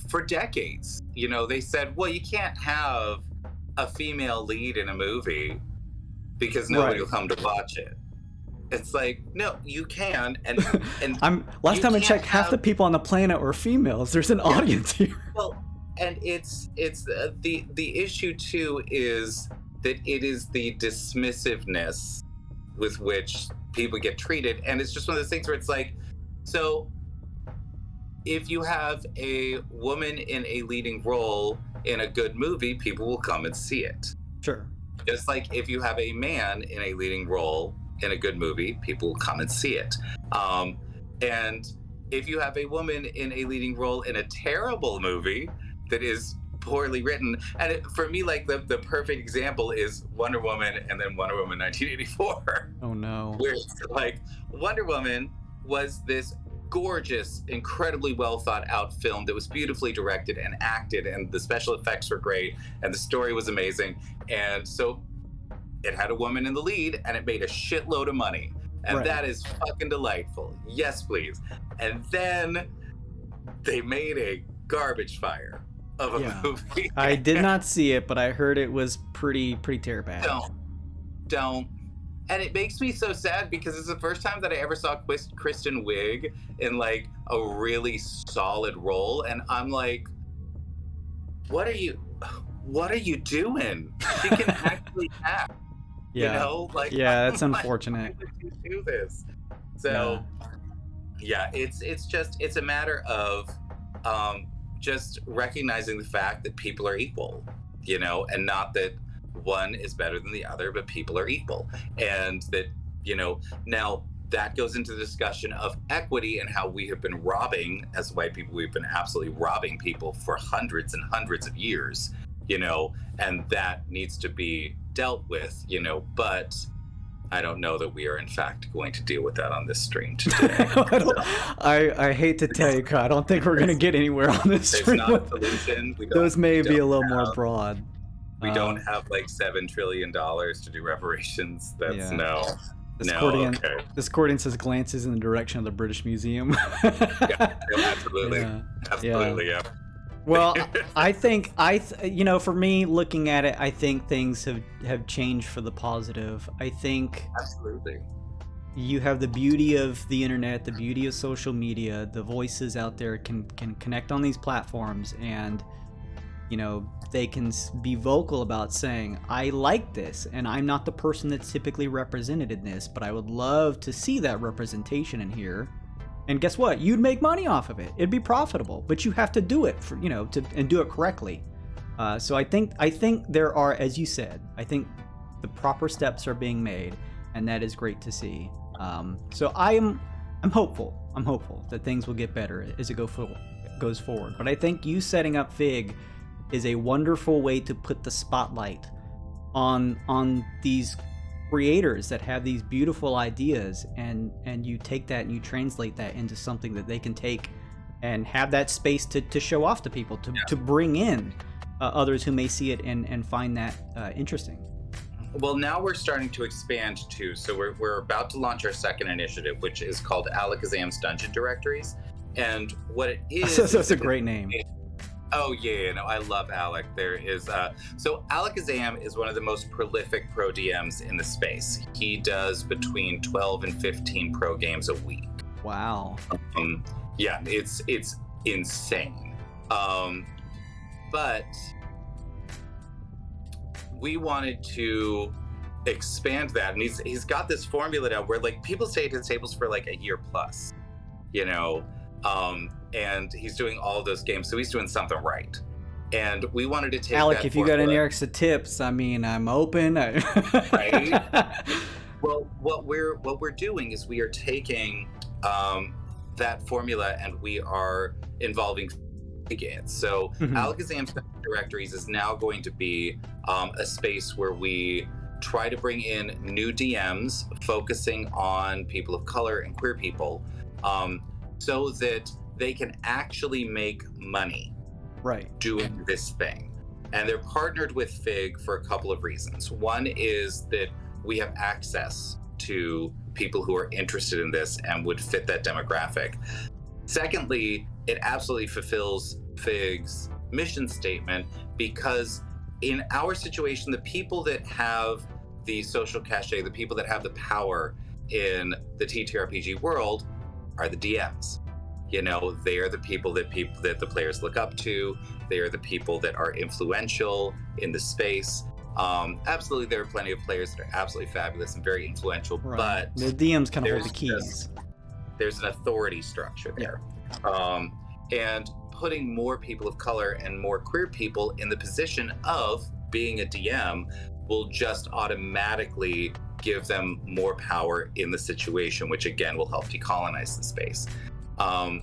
for decades, they said, well, you can't have a female lead in a movie because nobody will come to watch it. It's like, no, you can, and last time I checked, half the people on the planet were females. There's an audience here. Well, and it's the issue too is that it is the dismissiveness with which people get treated, and it's just one of those things where it's like, so if you have a woman in a leading role in a good movie, people will come and see it. Sure. Just like if you have a man in a leading role in a good movie, people will come and see it. And if you have a woman in a leading role in a terrible movie that is poorly written, and for me, like the perfect example is Wonder Woman and then Wonder Woman 1984. Oh no. Where it's like Wonder Woman was this gorgeous, incredibly well thought out film that was beautifully directed and acted, and the special effects were great, and the story was amazing, and so it had a woman in the lead, and it made a shitload of money. And that is fucking delightful. Yes, please. And then they made a garbage fire of a movie. I did not see it, but I heard it was pretty terrible. Don't. And it makes me so sad because it's the first time that I ever saw Kristen Wiig in like a really solid role. And I'm like, what are you doing? She can actually act. Yeah. That's unfortunate. Why would you do this? So, it's a matter of just recognizing the fact that people are equal, and not that one is better than the other, but people are equal, and that now that goes into the discussion of equity and how we have been robbing, as white people, we've been absolutely robbing people for hundreds and hundreds of years. And that needs to be dealt with, but I don't know that we are in fact going to deal with that on this stream today. I hate to tell you, Kyle, I don't think we're going to get anywhere on this stream. There's not a solution. Those may be a little more broad. We don't have like $7 trillion to do reparations. That's no. This Cordian says glances in the direction of the British Museum. Absolutely. Yeah. Well, I think for me, looking at it, I think things have changed for the positive. I think absolutely you have the beauty of the internet, the beauty of social media. The voices out there can connect on these platforms, and they can be vocal about saying, I like this, and I'm not the person that's typically represented in this, but I would love to see that representation in here. And guess what? You'd make money off of it. It'd be profitable, but you have to do it and do it correctly. So I think there are, as you said, I think the proper steps are being made, and that is great to see. So I'm hopeful. I'm hopeful that things will get better as it goes forward. But I think you setting up Fig is a wonderful way to put the spotlight on these creators that have these beautiful ideas, and you take that and you translate that into something that they can take and have that space to show off to people, to bring in others who may see it and find that interesting. Well, now we're starting to expand too. So we're about to launch our second initiative, which is called Alakazam's Dungeon Directories. And what it is... That's a great name. Oh, yeah, no, I love Alec. There is... So Alakazam is one of the most prolific pro DMs in the space. He does between 12 and 15 pro games a week. Wow. Yeah, it's insane. But we wanted to expand that, and he's got this formula now where like people stay at his tables for like a year plus, you know, and he's doing all of those games, so he's doing something right. And we wanted to take Alec, that if you got any extra tips, I mean, I'm open. Right? Well, what we're doing is we are taking that formula and we are involving again. So Alakazam's Directories is now going to be a space where we try to bring in new DMs focusing on people of color and queer people, so that they can actually make money doing this thing. And they're partnered with Fig for a couple of reasons. One is that we have access to people who are interested in this and would fit that demographic. Secondly, it absolutely fulfills Fig's mission statement, because in our situation, the people that have the social cachet, the people that have the power in the ttrpg world are the DMs. You know, they are the people that the players look up to. They are the people that are influential in the space. Absolutely, there are plenty of players that are absolutely fabulous and very influential, but the DMs kind of hold the keys. There's an authority structure there. And putting more people of color and more queer people in the position of being a DM will just automatically give them more power in the situation, which again will help decolonize the space. And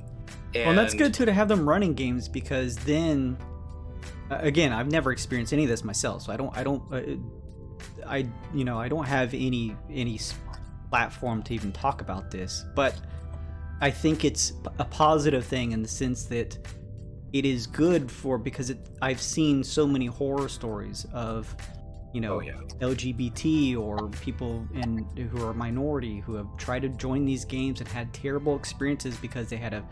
that's good too, to have them running games, because then again, I've never experienced any of this myself, so I don't have any platform to even talk about this, but I think it's a positive thing in the sense that it is good because I've seen so many horror stories of, LGBT or people who are minority who have tried to join these games and had terrible experiences because they had a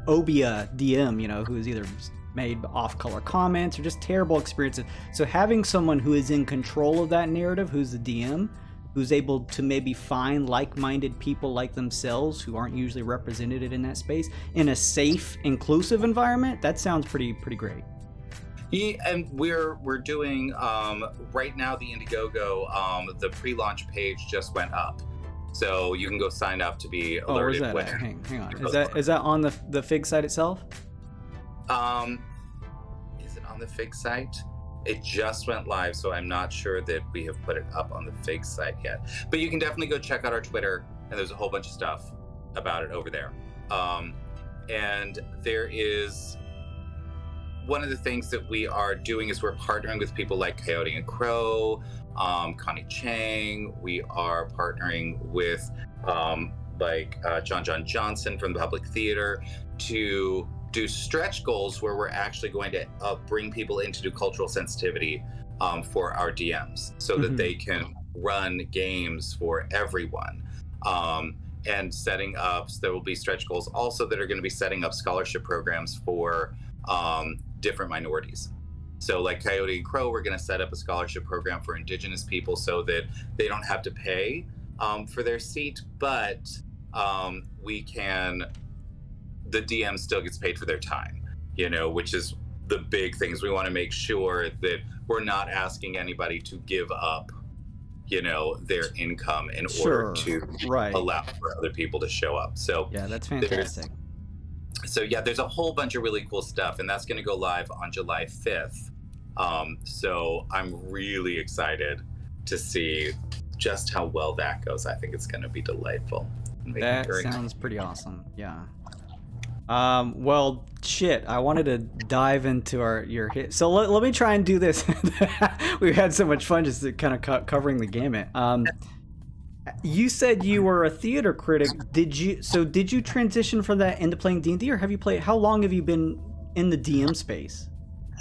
Obia DM, who is either made off-color comments or just terrible experiences. So having someone who is in control of that narrative, who's the DM, who's able to maybe find like-minded people like themselves who aren't usually represented in that space in a safe, inclusive environment, that sounds pretty great. Yeah, and we're doing right now the Indiegogo, the pre-launch page just went up, so you can go sign up to be alerted. Oh, where's that? Hang on. Is that on the Fig site itself? Is it on the Fig site? It just went live, so I'm not sure that we have put it up on the Fig site yet. But you can definitely go check out our Twitter, and there's a whole bunch of stuff about it over there. And there is... One of the things that we are doing is we're partnering with people like Coyote and Crow, Connie Chang. We are partnering with John Johnson from the Public Theater to do stretch goals where we're actually going to bring people in to do cultural sensitivity for our DMs so that they can run games for everyone. And setting up, so there will be stretch goals also that are going to be setting up scholarship programs for different minorities. So like Coyote and Crow, we're going to set up a scholarship program for Indigenous people so that they don't have to pay for their seat, but the DM still gets paid for their time, which is the big things. We want to make sure that we're not asking anybody to give up, their income in order to allow for other people to show up. So yeah, that's fantastic. There's a whole bunch of really cool stuff, and that's going to go live on July 5th. So I'm really excited to see just how well that goes. I think it's going to be delightful. That sounds pretty awesome. Yeah. Well, shit. I wanted to dive into your hit. So let me try and do this. We've had so much fun just kind of covering the gamut. You said you were a theater critic. Did you transition from that into playing D&D, or have you played? How long have you been in the DM space?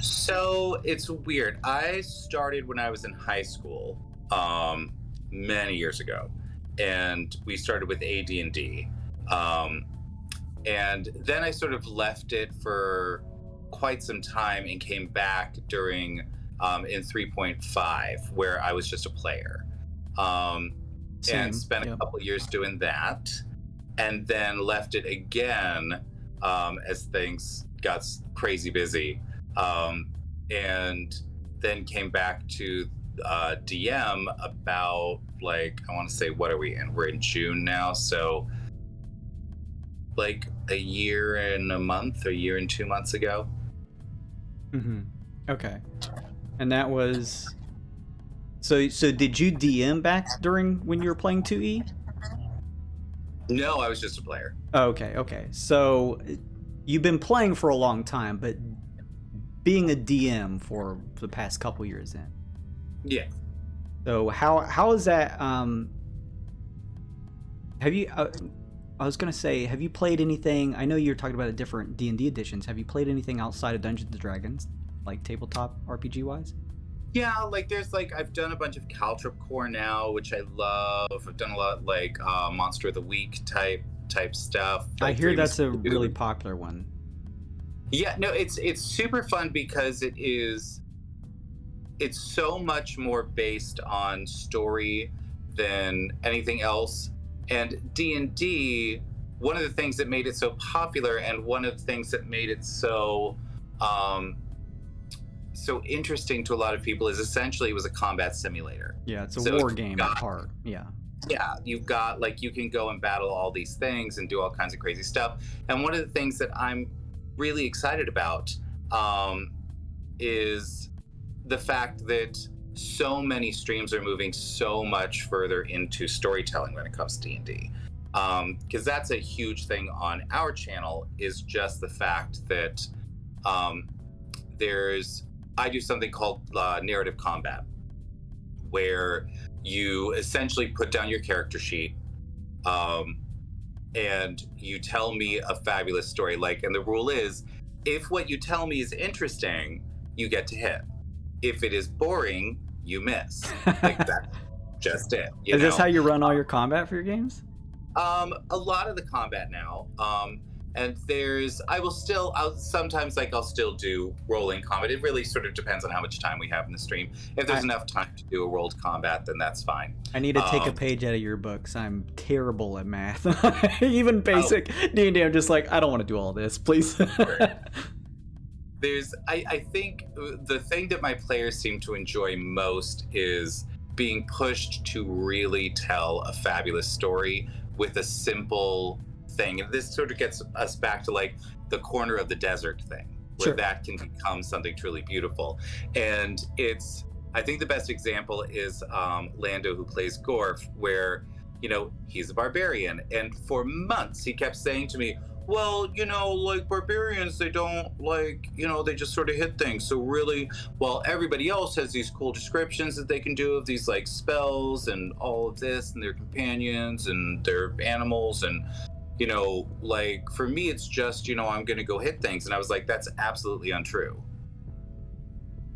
So it's weird. I started when I was in high school, many years ago, and we started with AD&D. And then I sort of left it for quite some time and came back during in 3.5, where I was just a player. And spent a couple years doing that, and then left it again as things got crazy busy, and then came back to DM about, like, I want to say, what are we in? We're in June now, so like a year and a month, a year and 2 months ago. Okay. And that was... So did you DM back during when you were playing 2E? No, I was just a player. Okay. So you've been playing for a long time, but being a DM for the past couple years then. Yeah. So how is that? Have you? I was gonna say, have you played anything? I know you're talking about the different D&D editions. Have you played anything outside of Dungeons and Dragons, like tabletop RPG wise? Yeah, like there's like, I've done a bunch of Caltrip Core now, which I love. I've done a lot like Monster of the Week type stuff. Like, I hear that's a really popular one. Yeah, no, it's super fun because it's so much more based on story than anything else. And D&D, one of the things that made it so popular, and one of the things that made it so interesting to a lot of people, is essentially it was a combat simulator. Yeah, it's a war game at heart. Yeah, you've got, like, you can go and battle all these things and do all kinds of crazy stuff. And one of the things that I'm really excited about is the fact that so many streams are moving so much further into storytelling when it comes to D&D. Because that's a huge thing on our channel, is just the fact that I do something called narrative combat, where you essentially put down your character sheet and you tell me a fabulous story. Like, and the rule is, if what you tell me is interesting, you get to hit. If it is boring, you miss. Like, that's just it. Is this how you run all your combat for your games? A lot of the combat now. And I'll still do rolling combat. It really sort of depends on how much time we have in the stream. If there's enough time to do a rolled combat, then that's fine. I need to take a page out of your books. I'm terrible at math. Even basic D&D, I'm just like, I don't want to do all this, please. I think the thing that my players seem to enjoy most is being pushed to really tell a fabulous story with a simple thing. And this sort of gets us back to, like, the corner of the desert thing, where that can become something truly beautiful. And I think the best example is Lando, who plays Gorf, where, he's a barbarian. And for months he kept saying to me, well, like, barbarians, they don't, like, they just sort of hit things. So really, while everybody else has these cool descriptions that they can do of these, like, spells and all of this, and their companions and their animals, and, like, for me, it's just, I'm going to go hit things. And I was like, that's absolutely untrue.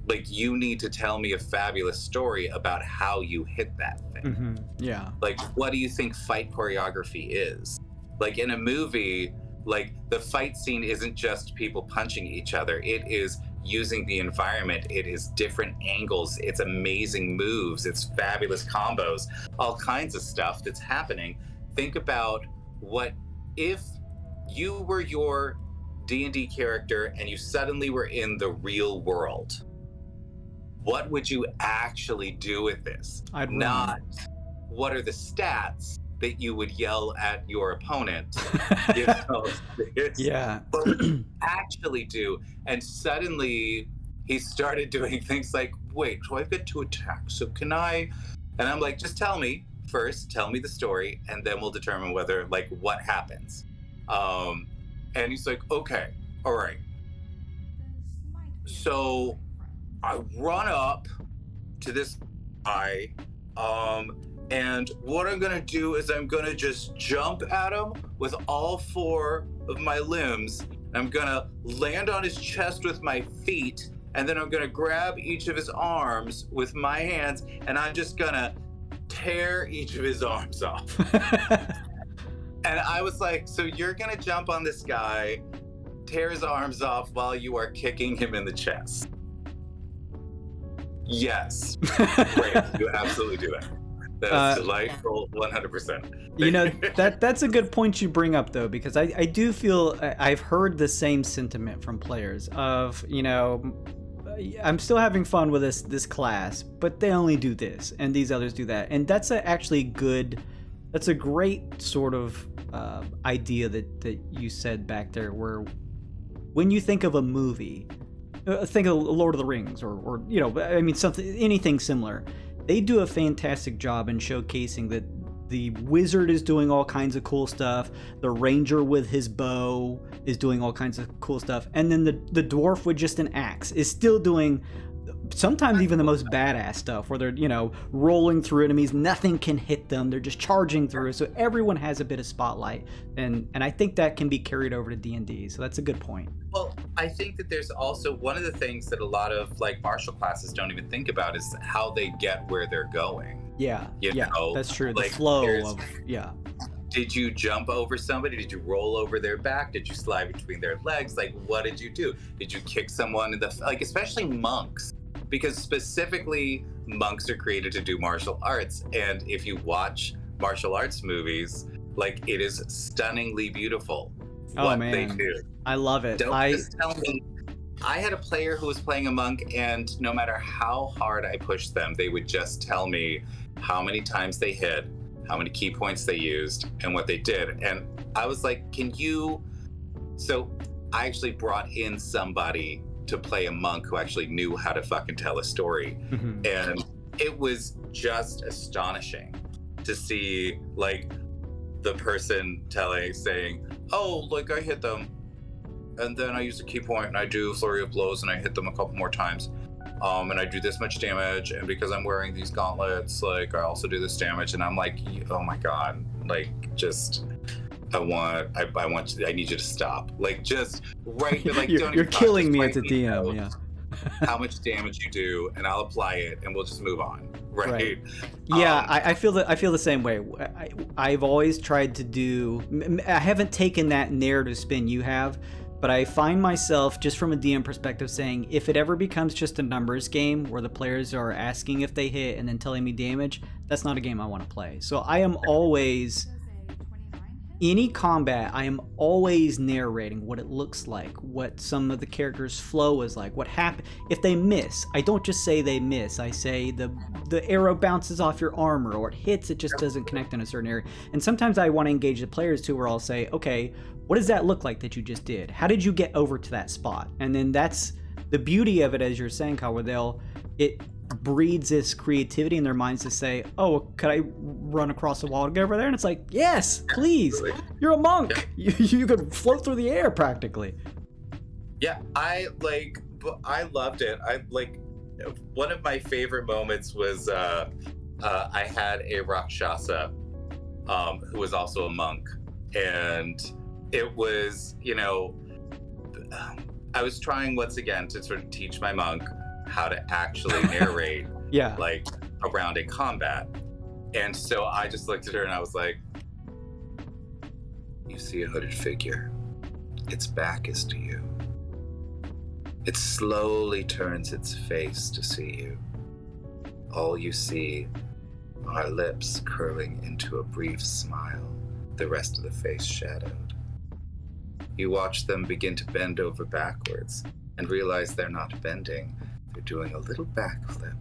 Like, you need to tell me a fabulous story about how you hit that thing. Mm-hmm. Yeah. Like, what do you think fight choreography is? Like, in a movie, like, the fight scene isn't just people punching each other. It is using the environment. It is different angles. It's amazing moves. It's fabulous combos, all kinds of stuff that's happening. Think about what if you were your D&D character and you suddenly were in the real world. What would you actually do with this? Not what are the stats that you would yell at your opponent, yeah. But what actually do. And suddenly he started doing things like, wait, so I've got 2 attacks, so can I? And I'm like, just tell me first, tell me the story, and then we'll determine whether, like, what happens. And he's like, okay, all right. So I run up to this guy, and what I'm gonna do is I'm gonna just jump at him with all 4 of my limbs. I'm gonna land on his chest with my feet, and then I'm gonna grab each of his arms with my hands, and I'm just gonna tear each of his arms off. And I was like, so you're gonna jump on this guy, tear his arms off while you are kicking him in the chest? Yes. Great. You absolutely do that. That's delightful, 100%. You know, that's a good point you bring up, though, because I do feel I've heard the same sentiment from players of, you know, I'm still having fun with this class, but they only do this and these others do that. And that's that's a great sort of idea that you said back there, where when you think of a movie, think of Lord of the Rings or you know, I mean, anything similar. They do a fantastic job in showcasing that the wizard is doing all kinds of cool stuff, the ranger with his bow is doing all kinds of cool stuff, and then the dwarf with just an axe is still doing sometimes even the most badass stuff, where they're, you know, rolling through enemies, nothing can hit them, they're just charging through, so everyone has a bit of spotlight, and I think that can be carried over to D&D, so that's a good point. Well, I think that there's also one of the things that a lot of like martial classes don't even think about is how they get where they're going. Yeah, you know? That's true. Like, the flow of, Did you jump over somebody? Did you roll over their back? Did you slide between their legs? Like, what did you do? Did you kick someone in the, like, especially monks? Because specifically, monks are created to do martial arts. And if you watch martial arts movies, like, it is stunningly beautiful what they do. I love it. Just tell me. I had a player who was playing a monk, and no matter how hard I pushed them, they would just tell me how many times they hit, how many key points they used, and what they did. And I was like, can you... So I actually brought in somebody to play a monk who actually knew how to fucking tell a story. Mm-hmm. And it was just astonishing to see, like, the person saying, oh, like, I hit them, and then I use a key point, and I do flurry of blows, and I hit them a couple more times. And I do this much damage, and because I'm wearing these gauntlets, like, I also do this damage. And I'm like, oh my god, like, just... I need you to stop. Like, just right, like, you're killing me as a DM. Yeah. How much damage you do, and I'll apply it, and we'll just move on. Right. Yeah, I feel the same way. I've always tried to do. I haven't taken that narrative spin you have, but I find myself, just from a DM perspective, saying, if it ever becomes just a numbers game where the players are asking if they hit and then telling me damage, that's not a game I want to play. So I am always... Any combat, I am always narrating what it looks like, what some of the characters' flow is like, what happened. If they miss, I don't just say they miss. I say the arrow bounces off your armor, or it hits, it just doesn't connect in a certain area. And sometimes I want to engage the players too, where I'll say, okay, what does that look like that you just did? How did you get over to that spot? And then that's the beauty of it, as you're saying, Kyle, where it breeds this creativity in their minds to say, oh, could I run across the wall to get over there? And it's like, yes, please. You're a monk. Yeah. You could float through the air practically. Yeah, I loved it. One of my favorite moments was I had a Rakshasa who was also a monk, and it was, you know, I was trying once again to sort of teach my monk how to actually narrate like around a combat. And so I just looked at her and I was like, you see a hooded figure. Its back is to you. It slowly turns its face to see you. All you see are lips curling into a brief smile, the rest of the face shadowed. You watch them begin to bend over backwards and realize they're not bending. They're doing a little backflip,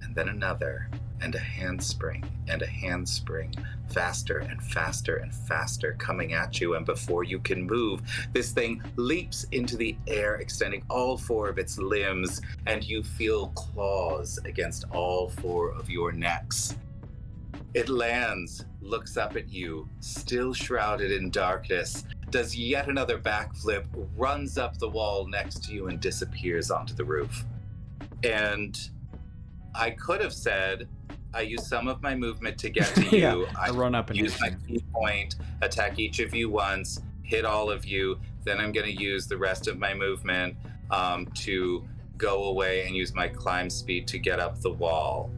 and then another, and a handspring, and a handspring, faster and faster and faster coming at you, and before you can move, this thing leaps into the air, extending all 4 of its limbs, and you feel claws against all 4 of your necks. It lands, looks up at you, still shrouded in darkness, does yet another backflip, runs up the wall next to you, and disappears onto the roof. And I could have said, I use some of my movement to get to you. Yeah, I run up and use my key point, attack each of you once, hit all of you. Then I'm going to use the rest of my movement to go away and use my climb speed to get up the wall.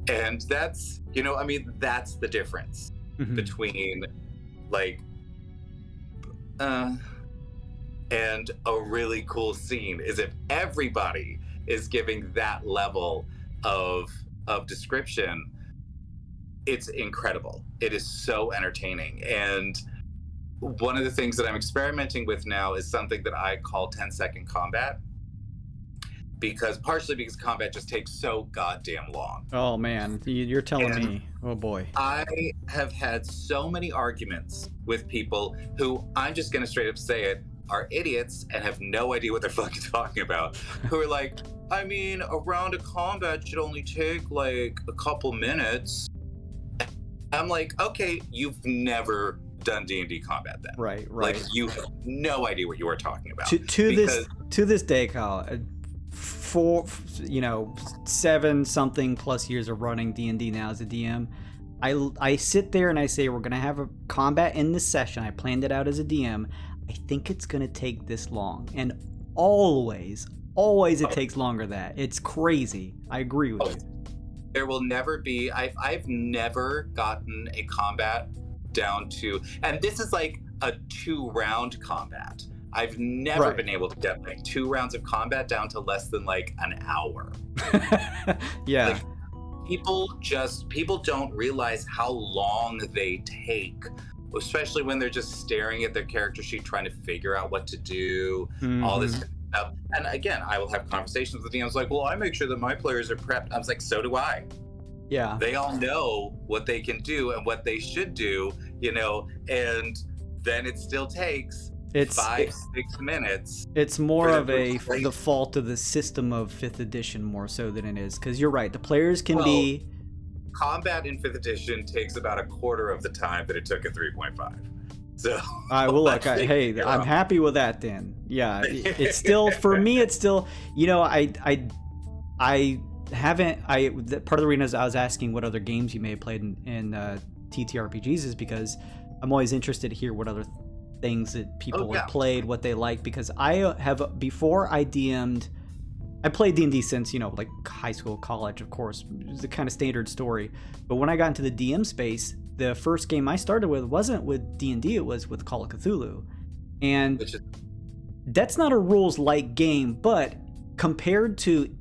And that's, that's the difference between and a really cool scene is if everybody is giving that level of description. It's incredible. It is so entertaining. And one of the things that I'm experimenting with now is something that I call 10-second combat, partially because combat just takes so goddamn long. Oh man, you're telling me. Oh boy. I have had so many arguments with people who, I'm just gonna straight up say it, are idiots and have no idea what they're fucking talking about, who are like, I mean, a round of combat should only take like a couple minutes. I'm like, okay, you've never done D&D combat then. Right. Like, you have no idea what you are talking about. To this day, Kyle, 7-something plus years of running D&D now as a DM, I sit there and I say, we're going to have a combat in this session. I planned it out as a DM. I think it's going to take this long. And always it takes longer than that. It's crazy. I agree with you. There will never be, I've never gotten a combat down to, and this is like a 2-round combat. I've never been able to get like 2 rounds of combat down to less than like an hour. Yeah. Like, people don't realize how long they take, especially when they're just staring at their character sheet trying to figure out what to do, all this stuff. And again, I will have conversations with the DMs like, well, I make sure that my players are prepped. I was like, so do I. Yeah. They all know what they can do and what they should do, and then it still takes 5-6 minutes. It's more of the fault of the system of 5th edition more so than it is, because you're right, the players can be... Combat in 5th edition takes about a quarter of the time that it took at 3.5. So well, look, hey, I'm happy with that then. Yeah, it's still, for me, it's still, I haven't, part of the reason is I was asking what other games you may have played in ttrpgs is because I'm always interested to hear what other things that people have played, what they like, because before I DM'd, I played D&D since, like high school, college, of course. It was the kind of standard story. But when I got into the DM space, the first game I started with wasn't with D&D, it was with Call of Cthulhu. And that's not a rules-like game, but compared to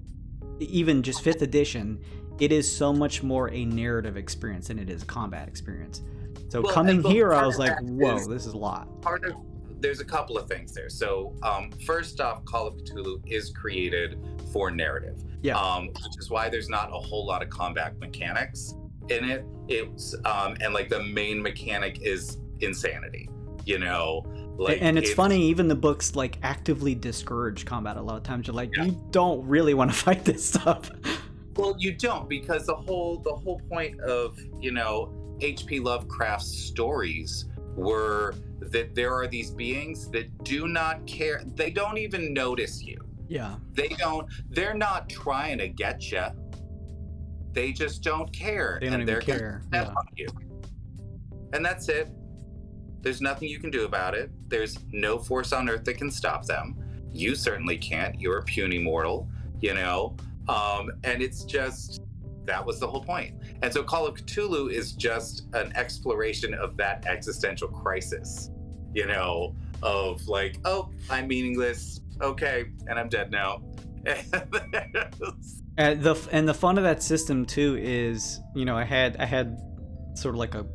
even just 5th edition, it is so much more a narrative experience than it is a combat experience. So coming here, I was like, whoa, this is a lot. There's a couple of things there. So first off, Call of Cthulhu is created for narrative, which is why there's not a whole lot of combat mechanics in it. It's and like the main mechanic is insanity, and it's funny, even the books like actively discourage combat a lot of times. You're like, you don't really want to fight this stuff. Well, you don't, because the whole point of H.P. Lovecraft's stories were that there are these beings that do not care. They don't even notice you. Yeah. They're not trying to get you. They just don't care. They don't even care. Step on you. And that's it. There's nothing you can do about it. There's no force on earth that can stop them. You certainly can't. You're a puny mortal, and it's just, that was the whole point. And so Call of Cthulhu is just an exploration of that existential crisis, of like, oh, I'm meaningless. Okay. And I'm dead now. And the fun of that system too is, I had sort of like a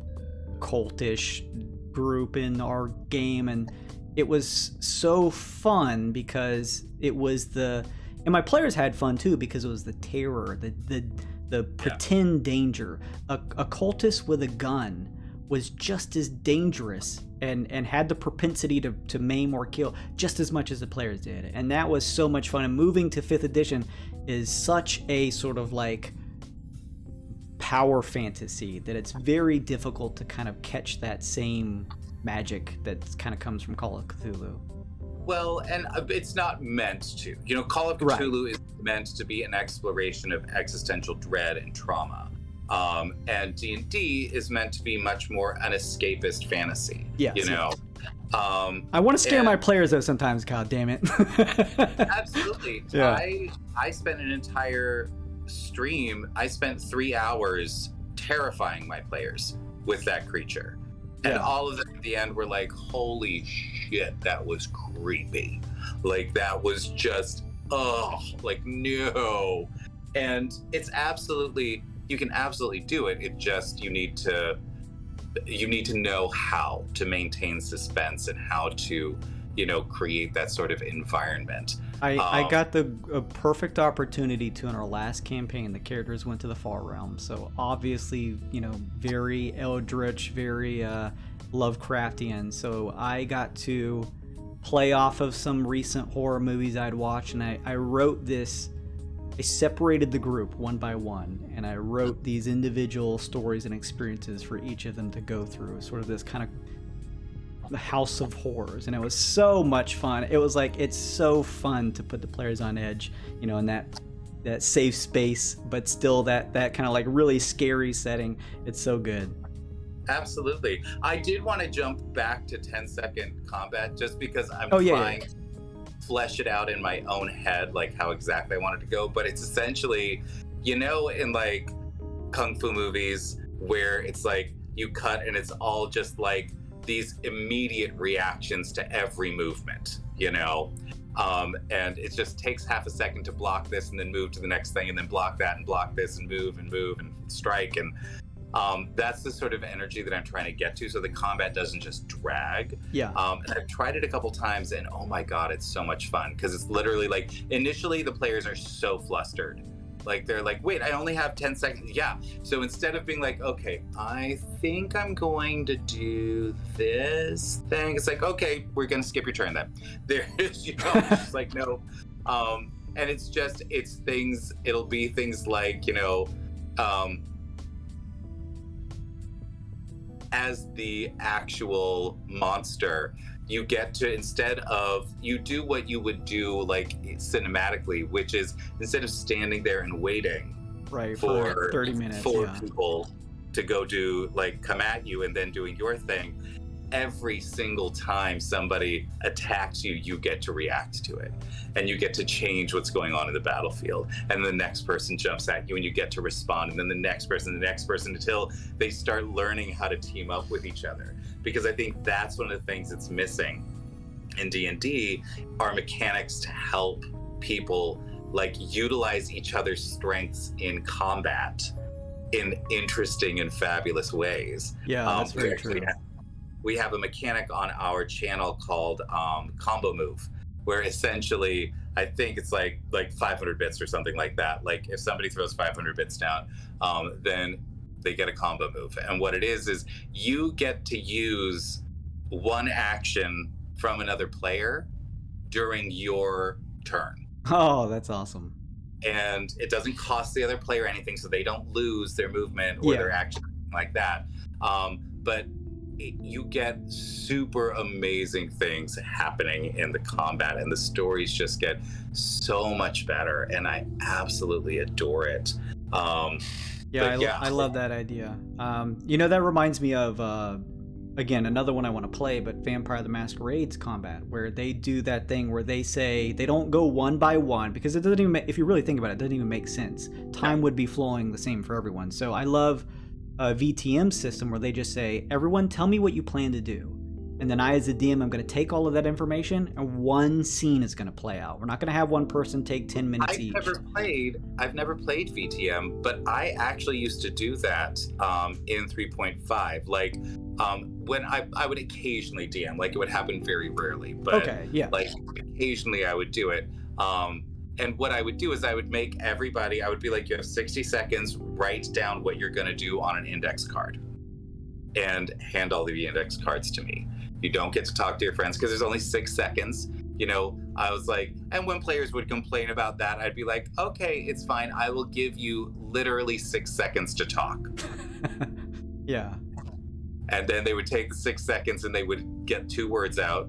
cultish group in our game, and it was so fun because it was And my players had fun too, because it was the terror, the pretend danger. A cultist with a gun was just as dangerous and had the propensity to maim or kill just as much as the players did. And that was so much fun. And moving to 5th edition is such a sort of like power fantasy that it's very difficult to kind of catch that same magic that kind of comes from Call of Cthulhu. Well, and it's not meant to. You know, Call of Cthulhu is meant to be an exploration of existential dread and trauma. And D&D is meant to be much more an escapist fantasy. Yes, you know? I want to scare my players though sometimes, god damn it. Absolutely. Yeah. I spent an entire stream, I spent 3 hours terrifying my players with that creature. And all of them at the end were like, holy shit, that was creepy. Like, that was just, like, no. And it's absolutely, you can absolutely do it. It just, you need to know how to maintain suspense and how to, you know, create that sort of environment. I got a perfect opportunity to in our last campaign. The characters went to the Far Realm, so obviously, you know, very eldritch, very Lovecraftian. So I got to play off of some recent horror movies I'd watched, and I wrote this. I separated the group one by one, and I wrote these individual stories and experiences for each of them to go through, sort of this kind of house of horrors. And it was so much fun. It was like, it's so fun to put the players on edge, you know, in that safe space, but still that kind of like really scary setting. It's so good. Absolutely. I did want to jump back to 10-second combat just because I'm trying to flesh it out in my own head, like how exactly I want it to go. But it's essentially, you know, in like Kung Fu movies where it's like you cut and it's all just like these immediate reactions to every movement, you know? And it just takes half a second to block this and then move to the next thing and then block that and block this and move and strike. And that's the sort of energy that I'm trying to get to, so the combat doesn't just drag. And I've tried it a couple times, and oh my god, it's so much fun, because it's literally like, initially the players are so flustered. Like, they're like, wait, I only have 10 seconds. Yeah. So instead of being like, okay, I think I'm going to do this thing, it's like, okay, we're going to skip your turn then. There's, you know, it's like, no. And it's things, it'll be things like, you know, as the actual monster, you get to, instead of, you do what you would do like cinematically, which is instead of standing there and waiting for 30 minutes for people to go do, like, come at you and then doing your thing, every single time somebody attacks you, you get to react to it, and you get to change what's going on in the battlefield, and the next person jumps at you and you get to respond, and then the next person, until they start learning how to team up with each other. Because I think that's one of the things that's missing in D&D are mechanics to help people like utilize each other's strengths in combat in interesting and fabulous ways. That's very true. We have a mechanic on our channel called Combo Move, where essentially, I think it's like 500 bits or something like that. Like, if somebody throws 500 bits down, then they get a combo move. And what it is you get to use one action from another player during your turn. Oh, that's awesome. And it doesn't cost the other player anything, so they don't lose their movement or their action like that. But you get super amazing things happening in the combat, and the stories just get so much better, and I absolutely adore it. I love that idea. You know, that reminds me of again, another one I want to play, but Vampire the Masquerade's combat, where they do that thing where they say they don't go one by one, because it doesn't even if you really think about it, it doesn't even make sense. Time would be flowing the same for everyone. So I love a VTM system where they just say, everyone tell me what you plan to do. And then I, as a DM, I'm going to take all of that information, and one scene is going to play out. We're not going to have one person take 10 minutes each. I've never played VTM, but I actually used to do that in 3.5. Like, when I would occasionally DM, like, it would happen very rarely, but like occasionally I would do it. And what I would do is I would make everybody, I would be like, you have 60 seconds, write down what you're going to do on an index card and hand all the index cards to me. You don't get to talk to your friends because there's only 6 seconds. You know, I was like, and when players would complain about that, I'd be like, okay, it's fine. I will give you literally 6 seconds to talk. Yeah. And then they would take the 6 seconds and they would get 2 words out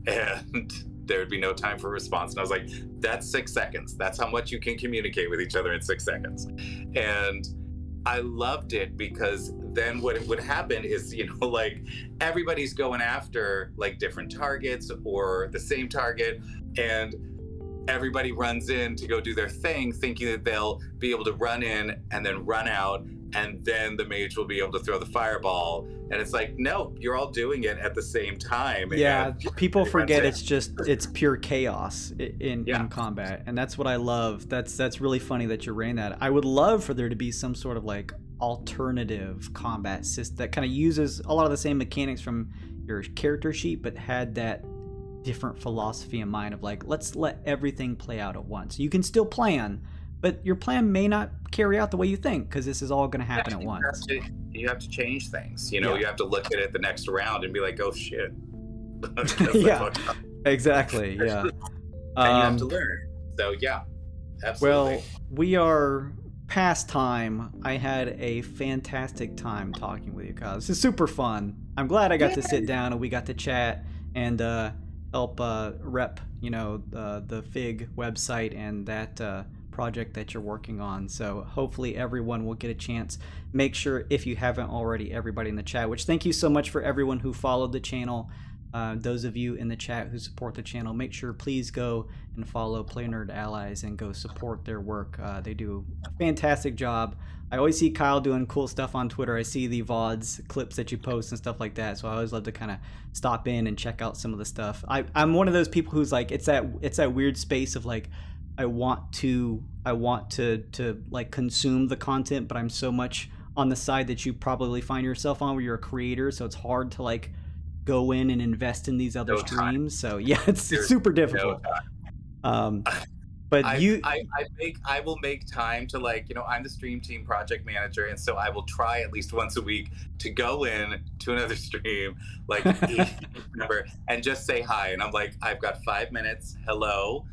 and there would be no time for response. And I was like, that's 6 seconds. That's how much you can communicate with each other in 6 seconds. And I loved it because then what would happen is, you know, like everybody's going after like different targets or the same target, and everybody runs in to go do their thing thinking that they'll be able to run in and then run out, and then the mage will be able to throw the fireball. And it's like, no, you're all doing it at the same time. Yeah, people forget it's pure chaos in combat, and that's what I love. That's really funny that you're running that. I would love for there to be some sort of like alternative combat system that kind of uses a lot of the same mechanics from your character sheet, but had that different philosophy in mind of like, let's let everything play out at once. You can still plan, but your plan may not carry out the way you think because this is all going to happen at once. You have to change things. You know, you have to look at it the next round and be like, oh shit. Yeah, exactly. Yeah. And you have to learn. So yeah, absolutely. Well, we are past time. I had a fantastic time talking with you, Kyle. This is super fun. I'm glad I got to sit down and we got to chat and help rep, you know, the FIG website and that project that you're working on. So hopefully everyone will get a chance. Make sure, if you haven't already, everybody in the chat, which thank you so much for everyone who followed the channel. Those of you in the chat who support the channel, make sure please go and follow PlayNerdAllies and go support their work. They do a fantastic job. I always see Kyle doing cool stuff on Twitter. I see the VODs, clips that you post and stuff like that. So I always love to kind of stop in and check out some of the stuff. I'm one of those people who's like, it's that weird space of like, I want to like consume the content, but I'm so much on the side that you probably find yourself on where you're a creator. So it's hard to like go in and invest in these other streams. So yeah, it's super difficult. But I will make time to, like, you know, I'm the stream team project manager, and so I will try at least once a week to go in to another stream, like member, and just say hi. And I'm like, I've got 5 minutes. Hello.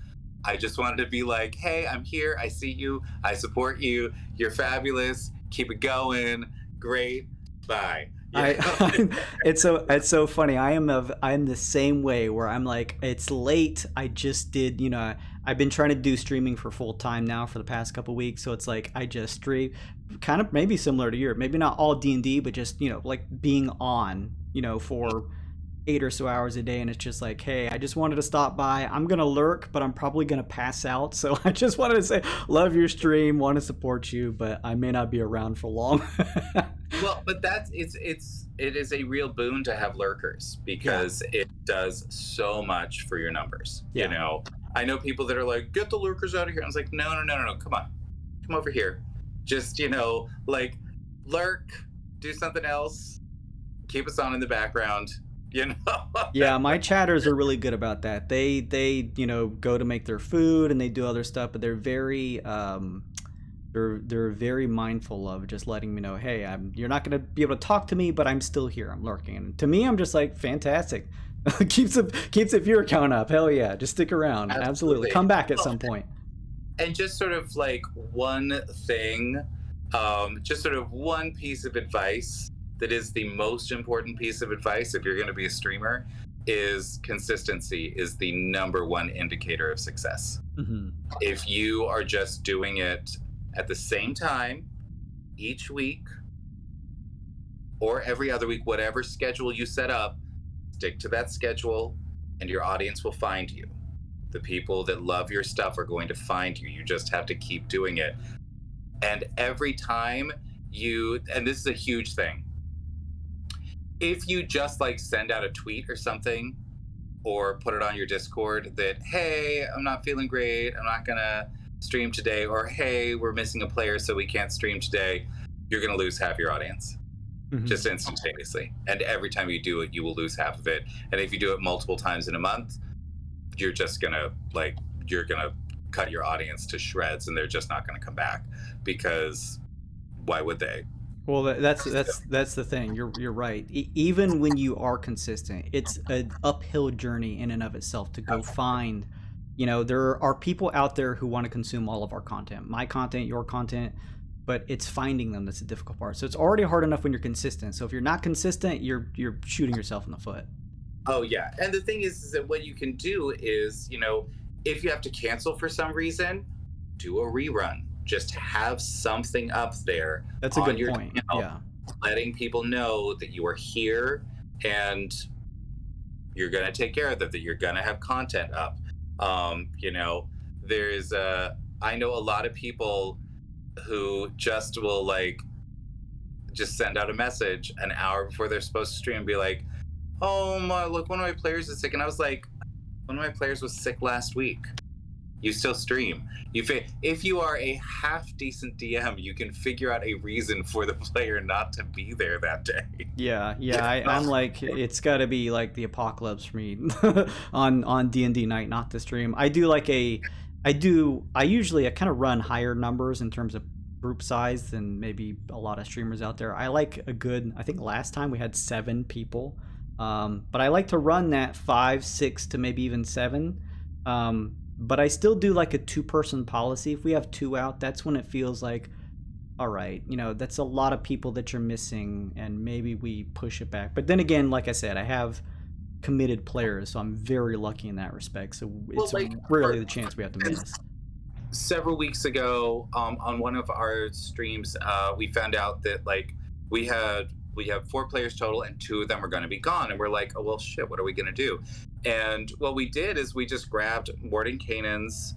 I just wanted to be like, hey, I'm here. I see you. I support you. You're fabulous. Keep it going. Great. Bye. It's so funny. I'm the same way where I'm like, it's late. I just did, you know, I've been trying to do streaming for full time now for the past couple weeks. So it's like, I just stream kind of maybe similar to your, maybe not all D&D, but just, you know, like being on, you know, for 8 or so hours a day. And it's just like, hey, I just wanted to stop by. I'm going to lurk, but I'm probably going to pass out. So I just wanted to say, love your stream, want to support you, but I may not be around for long. Well, but it is a real boon to have lurkers because it does so much for your numbers. You know, I know people that are like, get the lurkers out of here. I was like, no, come on, come over here. Just, you know, like lurk, do something else, keep us on in the background. You know? Yeah, my chatters are really good about that. They you know, go to make their food and they do other stuff, but they're very they're very mindful of just letting me know, hey, you're not going to be able to talk to me, but I'm still here. I'm lurking. And to me, I'm just like, fantastic. keeps the viewer count up. Hell yeah, just stick around. Absolutely. Come back at some point. And just sort of like one thing, just sort of one piece of advice that is the most important piece of advice if you're going to be a streamer is consistency is the #1 indicator of success. Mm-hmm. If you are just doing it at the same time each week or every other week, whatever schedule you set up, stick to that schedule and your audience will find you. The people that love your stuff are going to find you. You just have to keep doing it. And every time and this is a huge thing, if you just like send out a tweet or something or put it on your Discord that, hey, I'm not feeling great, I'm not gonna stream today, or hey, we're missing a player so we can't stream today, you're gonna lose half your audience. Mm-hmm. Just instantaneously. And every time you do it, you will lose half of it. And if you do it multiple times in a month, you're just gonna cut your audience to shreds, and they're just not going to come back, because why would they? Well, that's the thing. You're right. Even when you are consistent, it's an uphill journey in and of itself to go find. There are people out there who want to consume all of our content, my content, your content, but it's finding them that's the difficult part. So it's already hard enough when you're consistent. So if you're not consistent, you're shooting yourself in the foot. Oh yeah, and the thing is that what you can do is, if you have to cancel for some reason, do a rerun. Just have something up there. That's a good point. Channel, yeah, letting people know that you are here and you're gonna take care of them, that you're gonna have content up. I know a lot of people who just will just send out a message an hour before they're supposed to stream and be like, oh my, look, one of my players is sick. And I was like, one of my players was sick last week. You still stream. If you are a half decent DM, you can figure out a reason for the player not to be there that day. Yeah. I'm like, it's got to be like the apocalypse for me on D&D night, not to stream. I usually kind of run higher numbers in terms of group size than maybe a lot of streamers out there. I like I think last time we had 7 people, but I like to run that 5, 6 to maybe even 7. But I still do like a 2-person policy. If we have 2 out, that's when it feels like, all right, that's a lot of people that you're missing, and maybe we push it back. But then again, like I said, I have committed players, so I'm very lucky in that respect. So it's rarely the chance we have to miss. Several weeks ago, on one of our streams, we found out that we have 4 players total, and 2 of them are going to be gone, and we're like, oh well, shit, what are we going to do? And what we did is we just grabbed Mordenkainen's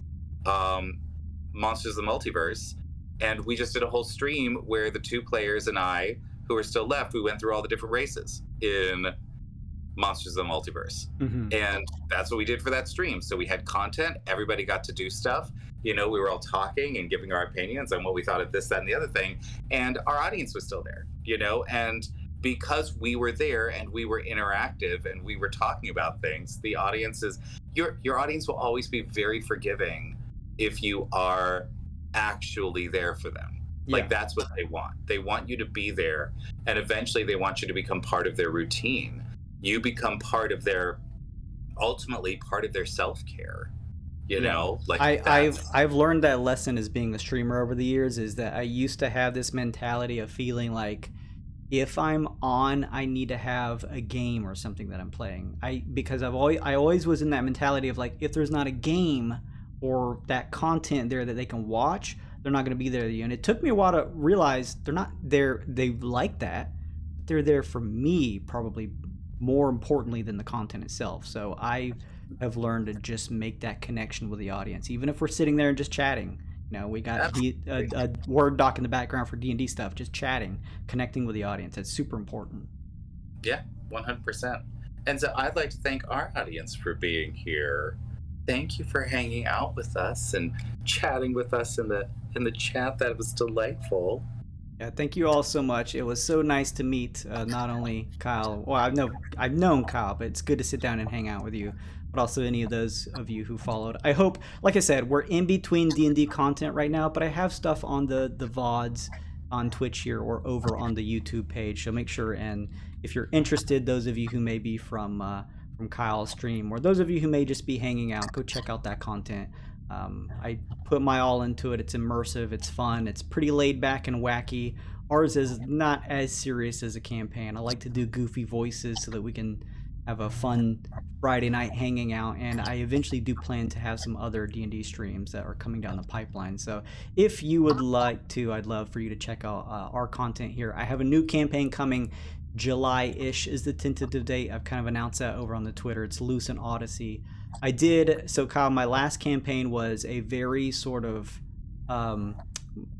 Monsters of the Multiverse, and we just did a whole stream where the 2 players and I, who are still left, we went through all the different races in Monsters of the Multiverse. Mm-hmm. And that's what we did for that stream. So we had content, everybody got to do stuff. We were all talking and giving our opinions on what we thought of this, that, and the other thing. And our audience was still there, and because we were there and we were interactive and we were talking about things, the audiences, your audience will always be very forgiving if you are actually there for them. Yeah. That's what they want. They want you to be there, and eventually they want you to become part of their routine. You become ultimately part of their self-care. I've learned that lesson as being a streamer over the years, is that I used to have this mentality of feeling like if I'm on, I need to have a game or something that I'm playing. Because I always was in that mentality of if there's not a game or that content there that they can watch, they're not going to be there. And it took me a while to realize they're not there. They like that. They're there for me, probably more importantly than the content itself. So I have learned to just make that connection with the audience, even if we're sitting there and just chatting. We got a Word doc in the background for D&D stuff, just chatting, connecting with the audience. That's super important. Yeah, 100%. And so I'd like to thank our audience for being here. Thank you for hanging out with us and chatting with us in the chat. That was delightful. Yeah, thank you all so much. It was so nice to meet not only Kyle. Well, I've known Kyle, but it's good to sit down and hang out with you. But also any of those of you who followed. I hope, like I said, we're in between D&D content right now, but I have stuff on the VODs on Twitch here or over on the YouTube page. So make sure, and if you're interested, those of you who may be from Kyle's stream, or those of you who may just be hanging out, go check out that content. I put my all into it. It's immersive, it's fun, it's pretty laid back and wacky. Ours is not as serious as a campaign. I like to do goofy voices so that we can have a fun Friday night hanging out, and I eventually do plan to have some other D&D streams that are coming down the pipeline. So if you would like to, I'd love for you to check out our content here. I have a new campaign coming. July-ish is the tentative date. I've kind of announced that over on the Twitter. It's Lucent Odyssey. So Kyle, my last campaign was a very sort of,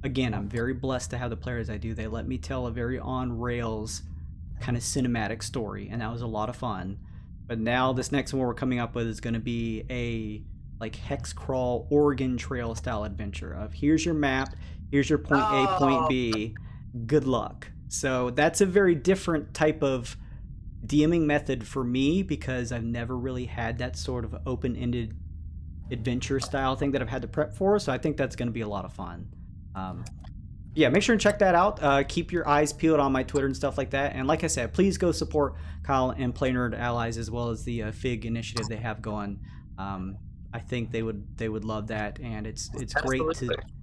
again, I'm very blessed to have the players I do. They let me tell a very on-rails kind of cinematic story, and that was a lot of fun. But now this next one we're coming up with is going to be a hex crawl Oregon Trail style adventure of here's your map, here's your point A, point B, good luck. So that's a very different type of DMing method for me, because I've never really had that sort of open-ended adventure style thing that I've had to prep for. So I think that's going to be a lot of fun. Yeah, make sure and check that out. Keep your eyes peeled on my Twitter and stuff like that. And like I said, please go support Kyle and PlayNerdAllies as well as the Fig initiative they have going. I think they would love that, and it's great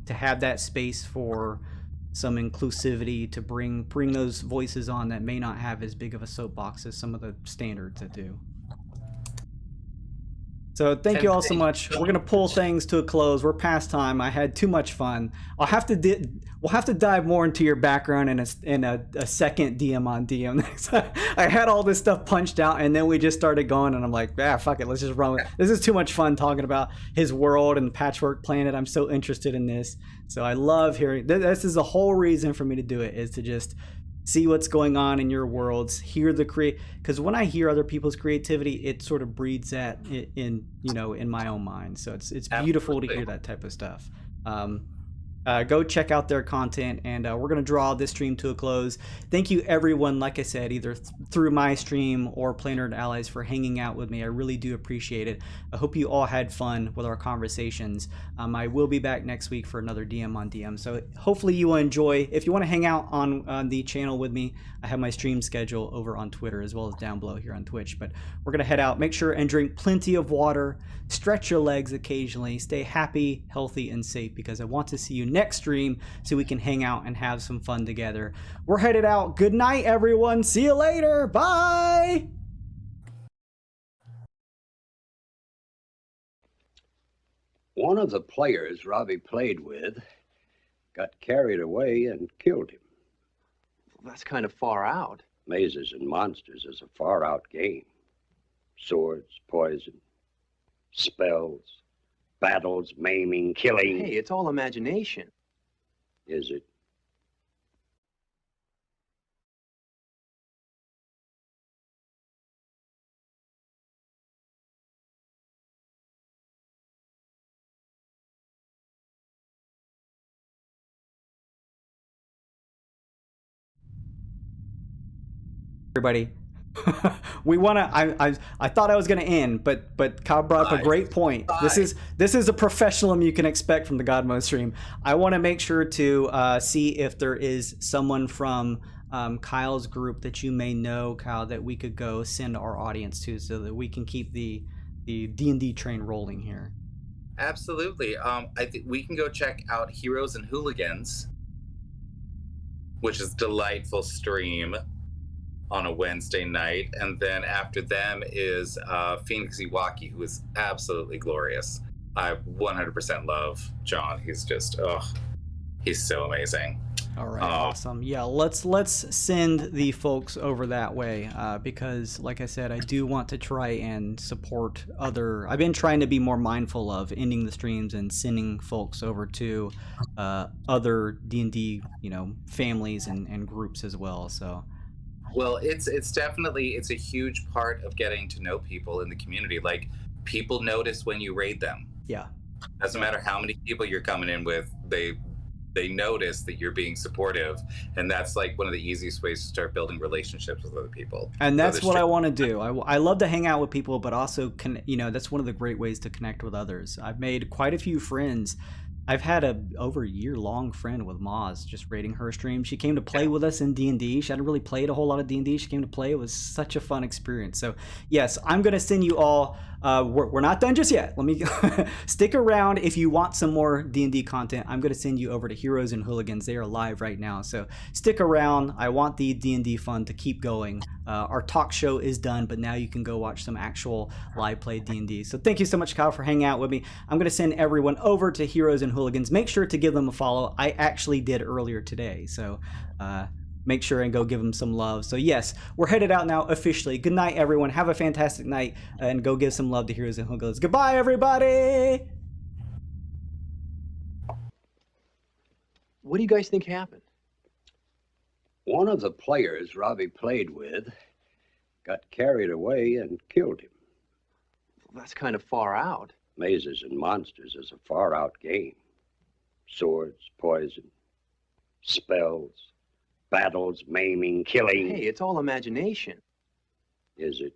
to have that space for some inclusivity, to bring those voices on that may not have as big of a soapbox as some of the standards that do. So thank you all so much. We're gonna pull things to a close. We're past time. I had too much fun. We'll have to dive more into your background in a second DM on DM. I had all this stuff punched out, and then we just started going, and I'm like, fuck it, let's just run with it. This is too much fun talking about his world and Patchwork Planet. I'm so interested in this. So I love hearing. This is the whole reason for me to do it, is to just see what's going on in your worlds, hear the because when I hear other people's creativity, it sort of breeds that in my own mind. So it's beautiful to hear that type of stuff. Go check out their content, and we're going to draw this stream to a close. Thank you, everyone, like I said, either through my stream or PlayNerdAllies, for hanging out with me. I really do appreciate it. I hope you all had fun with our conversations. I will be back next week for another DM on DM, so hopefully you will enjoy. If you want to hang out on the channel with me, I have my stream schedule over on Twitter as well as down below here on Twitch. But we're going to head out. Make sure and drink plenty of water. Stretch your legs occasionally. Stay happy, healthy, and safe, because I want to see you next stream so we can hang out and have some fun together. We're headed out. Good night, everyone. See you later. Bye. One of the players Robbie played with got carried away and killed him. Well, that's kind of far out. Mazes and Monsters is a far-out game. Swords, poison, spells, battles, maiming, killing. Hey, it's all imagination. Is it? Everybody. I thought I was gonna end, but Kyle brought up a great point. This is a professionalism you can expect from the God Mode stream. I want to make sure to see if there is someone from Kyle's group that you may know, Kyle, that we could go send our audience to, so that we can keep the D&D train rolling here. Absolutely. I think we can go check out Heroes and Hooligans, which is delightful stream on a Wednesday night, and then after them is Phoenix Iwaki, who is absolutely glorious. I 100% love John. He's just he's so amazing. All right, awesome. Yeah, let's send the folks over that way, because like I said, I do want to try and support other. I've been trying to be more mindful of ending the streams and sending folks over to other D&D families and groups as well. So. Well, it's definitely a huge part of getting to know people in the community. Like, people notice when you raid them. Yeah. Doesn't matter how many people you're coming in with, they notice that you're being supportive, and that's like one of the easiest ways to start building relationships with other people. And that's what I want to do. I love to hang out with people, but also that's one of the great ways to connect with others. I've made quite a few friends. I've had over a year-long friend with Moz, just rating her stream. She came to play with us in D&D. She hadn't really played a whole lot of D&D. She came to play. It was such a fun experience. So, yes, I'm going to send you all. We're not done just yet. Let me stick around if you want some more D&D content. I'm going to send you over to Heroes and Hooligans. They are live right now. So stick around. I want the D&D fun to keep going. Our talk show is done, but now you can go watch some actual live play D&D. So thank you so much, Kyle, for hanging out with me. I'm going to send everyone over to Heroes and Hooligans. Make sure to give them a follow. I actually did earlier today. So make sure and go give them some love. So yes, we're headed out now officially. Good night, everyone. Have a fantastic night, and go give some love to Heroes and Hooligans. Goodbye, everybody. What do you guys think happened? One of the players Robbie played with got carried away and killed him. Well, that's kind of far out. Mazes and Monsters is a far-out game. Swords, poison, spells, battles, maiming, killing. Hey, it's all imagination. Is it?